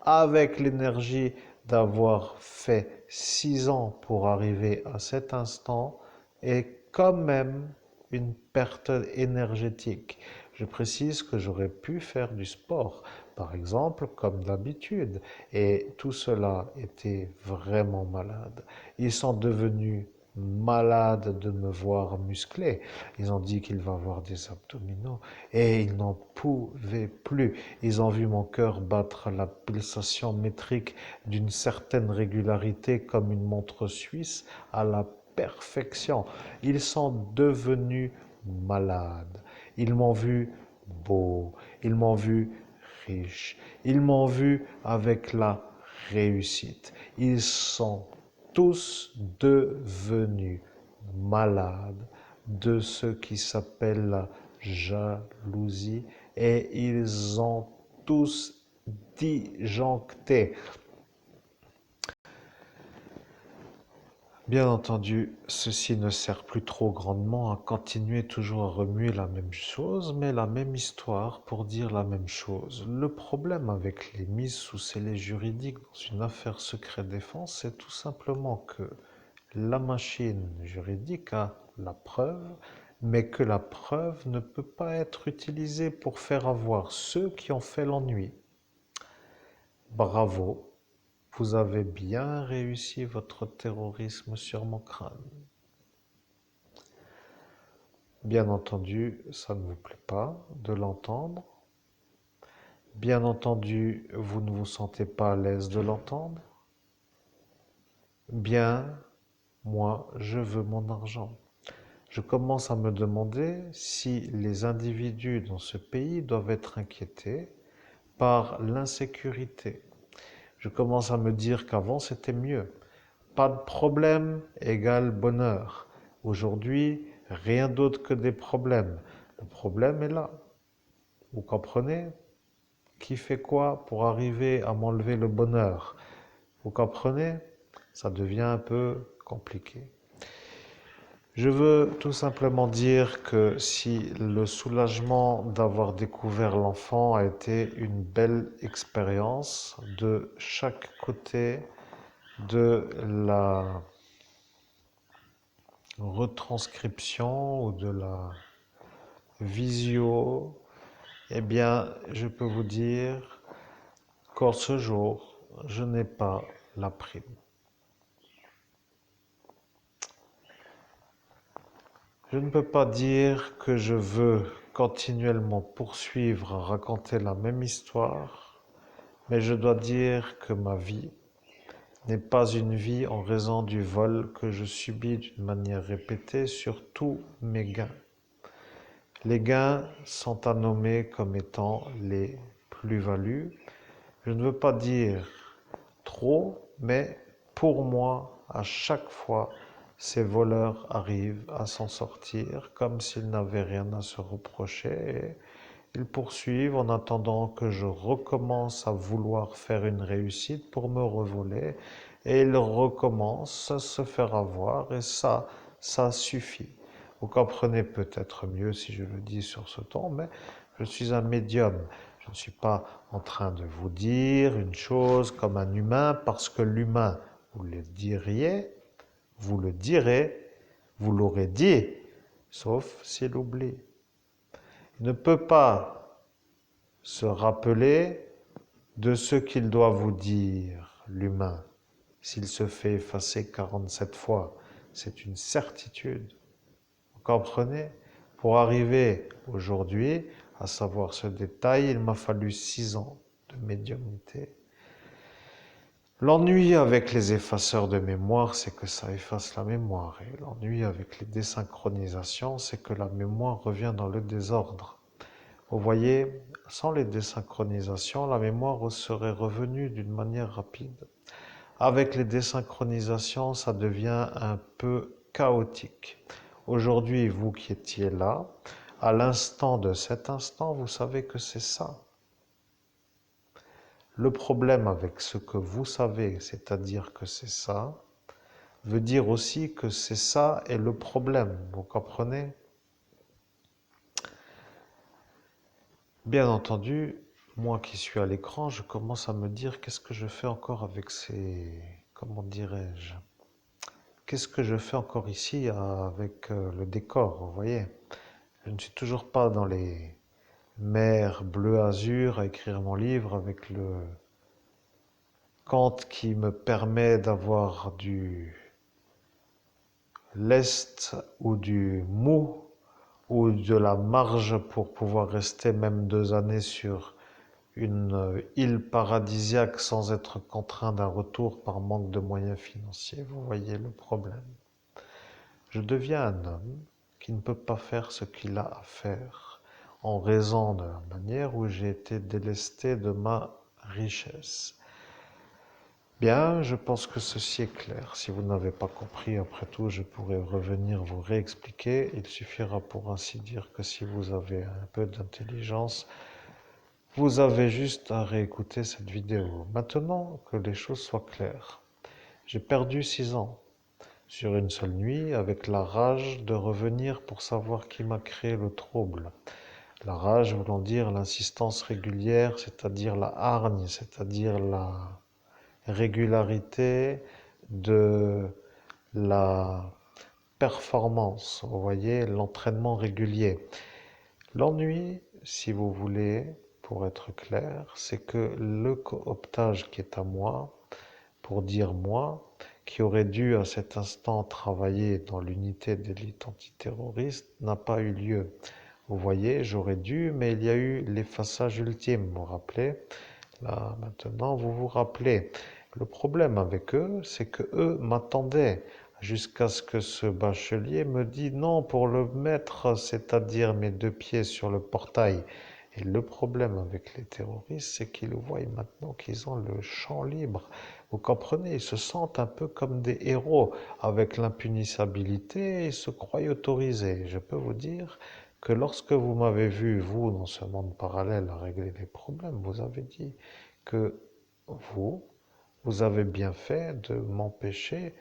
avec l'énergie d'avoir fait 6 ans pour arriver à cet instant, est quand même une perte énergétique. Je précise que j'aurais pu faire du sport, par exemple, comme d'habitude, et tout cela était vraiment malade. Ils sont devenus malades de me voir musclé. Ils ont dit qu'il va avoir des abdominaux et ils n'en pouvaient plus. Ils ont vu mon cœur battre la pulsation métrique d'une certaine régularité comme une montre suisse à la perfection. Ils sont devenus malades. Ils m'ont vu beau, ils m'ont vu riche, ils m'ont vu avec la réussite. Ils sont tous devenus malades de ce qui s'appelle la jalousie et ils ont tous disjoncté. Bien entendu, ceci ne sert plus trop grandement à continuer toujours à remuer la même chose, mais la même histoire pour dire la même chose. Le problème avec les mises sous scellé juridique dans une affaire secret défense, c'est tout simplement que la machine juridique a la preuve, mais que la preuve ne peut pas être utilisée pour faire avoir ceux qui ont fait l'ennui. Bravo, vous avez bien réussi votre terrorisme sur mon crâne. Bien entendu, ça ne vous plaît pas de l'entendre. Bien entendu, vous ne vous sentez pas à l'aise de l'entendre. bien, moi, je veux mon argent. Je commence à me demander si les individus dans ce pays doivent être inquiétés par l'insécurité. Je commence à me dire qu'avant c'était mieux. Pas de problème égale bonheur. Aujourd'hui, rien d'autre que des problèmes. Le problème est là. Vous comprenez? Qui fait quoi pour arriver à m'enlever le bonheur? Vous comprenez? Ça devient un peu compliqué. Je veux tout simplement dire que si le soulagement d'avoir découvert l'enfant a été une belle expérience de chaque côté de la retranscription ou de la visio, eh bien, je peux vous dire qu'en ce jour, je n'ai pas la prime. Je ne peux pas dire que je veux continuellement poursuivre à raconter la même histoire, mais je dois dire que ma vie n'est pas une vie en raison du vol que je subis d'une manière répétée sur tous mes gains. Les gains sont à nommer comme étant les plus-values. Je ne veux pas dire trop, mais pour moi, à chaque fois, ces voleurs arrivent à s'en sortir comme s'ils n'avaient rien à se reprocher. Et ils poursuivent en attendant que je recommence à vouloir faire une réussite pour me revoler. Et ils recommencent à se faire avoir et ça suffit. Vous comprenez peut-être mieux si je le dis sur ce ton, mais je suis un médium. Je ne suis pas en train de vous dire une chose comme un humain parce que l'humain, vous le diriez, vous le direz, vous l'aurez dit, sauf s'il oublie. Il ne peut pas se rappeler de ce qu'il doit vous dire, l'humain, s'il se fait effacer 47 fois. C'est une certitude. Vous comprenez? Pour arriver aujourd'hui à savoir ce détail, il m'a fallu 6 ans de médiumnité. L'ennui avec les effaceurs de mémoire, c'est que ça efface la mémoire. Et l'ennui avec les désynchronisations, c'est que la mémoire revient dans le désordre. Vous voyez, sans les désynchronisations, la mémoire serait revenue d'une manière rapide. Avec les désynchronisations, ça devient un peu chaotique. Aujourd'hui, vous qui étiez là, à l'instant de cet instant, vous savez que c'est ça. Le problème avec ce que vous savez, c'est-à-dire que c'est ça, veut dire aussi que c'est ça et le problème, vous comprenez? Bien entendu, moi qui suis à l'écran, je commence à me dire qu'est-ce que je fais encore avec ces... Comment dirais-je? Qu'est-ce que je fais encore ici avec le décor, vous voyez? Je ne suis toujours pas dans les mers bleu-azur à écrire mon livre avec le Kant qui me permet d'avoir du lest ou du mou ou de la marge pour pouvoir rester même 2 années sur une île paradisiaque sans être contraint d'un retour par manque de moyens financiers. Vous voyez le problème. Je deviens un homme qui ne peut pas faire ce qu'il a à faire en raison de la manière où j'ai été délesté de ma richesse. Bien, je pense que ceci est clair. Si vous n'avez pas compris, après tout, je pourrais revenir vous réexpliquer. Il suffira pour ainsi dire que si vous avez un peu d'intelligence, vous avez juste à réécouter cette vidéo. Maintenant que les choses soient claires, j'ai perdu 6 ans sur une seule nuit avec la rage de revenir pour savoir qui m'a créé le trouble. La rage voulant dire l'insistance régulière, c'est-à-dire la hargne, c'est-à-dire la régularité de la performance, vous voyez, l'entraînement régulier. L'ennui, si vous voulez, pour être clair, c'est que le cooptage qui est à moi, pour dire moi, qui aurait dû à cet instant travailler dans l'unité d'élite antiterroriste, n'a pas eu lieu. Vous voyez, j'aurais dû, mais il y a eu l'effaçage ultime, vous vous rappelez? Là, maintenant, vous vous rappelez. Le problème avec eux, c'est que eux m'attendaient jusqu'à ce que ce bachelier me dise non pour le mettre, c'est-à-dire mes deux pieds sur le portail. Et le problème avec les terroristes, c'est qu'ils voient maintenant qu'ils ont le champ libre. Vous comprenez, ils se sentent un peu comme des héros. Avec l'impunissabilité, ils se croient autorisés. Je peux vous dire que lorsque vous m'avez vu, vous, dans ce monde parallèle, à régler les problèmes, vous avez dit que vous, vous avez bien fait de m'empêcher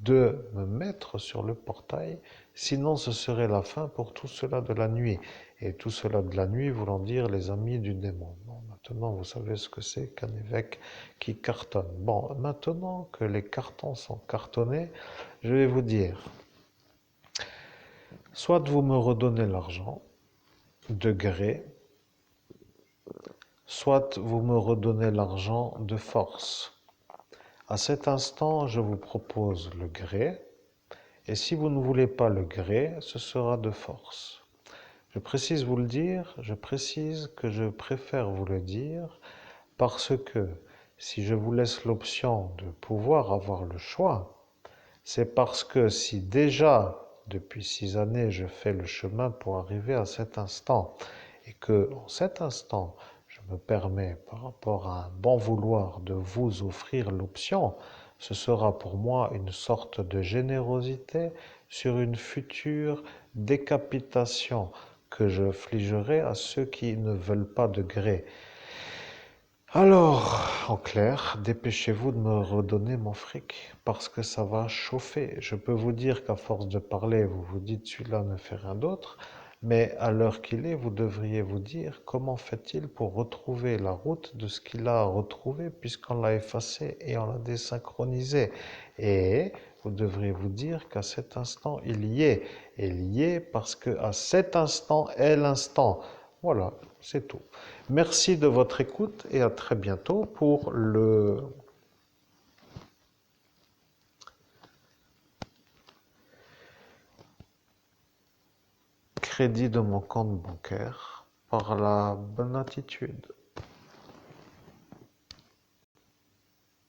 de me mettre sur le portail, sinon ce serait la fin pour tout cela de la nuit. Et tout cela de la nuit voulant dire les amis du démon. Bon, maintenant, vous savez ce que c'est qu'un évêque qui cartonne. Bon, maintenant que les cartons sont cartonnés, je vais vous dire, soit vous me redonnez l'argent de gré, soit vous me redonnez l'argent de force. À cet instant, je vous propose le gré, et si vous ne voulez pas le gré, ce sera de force. Je précise vous le dire, je précise que je préfère vous le dire, parce que si je vous laisse l'option de pouvoir avoir le choix, c'est parce que si déjà, depuis 6 années, je fais le chemin pour arriver à cet instant, et que en cet instant, je me permets, par rapport à un bon vouloir, de vous offrir l'option, ce sera pour moi une sorte de générosité sur une future décapitation que je infligerai à ceux qui ne veulent pas de gré. Alors, en clair, dépêchez-vous de me redonner mon fric, parce que ça va chauffer. Je peux vous dire qu'à force de parler, vous vous dites celui-là ne fait rien d'autre, mais à l'heure qu'il est, vous devriez vous dire comment fait-il pour retrouver la route de ce qu'il a retrouvé, puisqu'on l'a effacé et on l'a désynchronisé. Et vous devriez vous dire qu'à cet instant, il y est. Et il y est parce qu'à cet instant est l'instant. Voilà, c'est tout. Merci de votre écoute et à très bientôt pour le crédit de mon compte bancaire par la bonne attitude.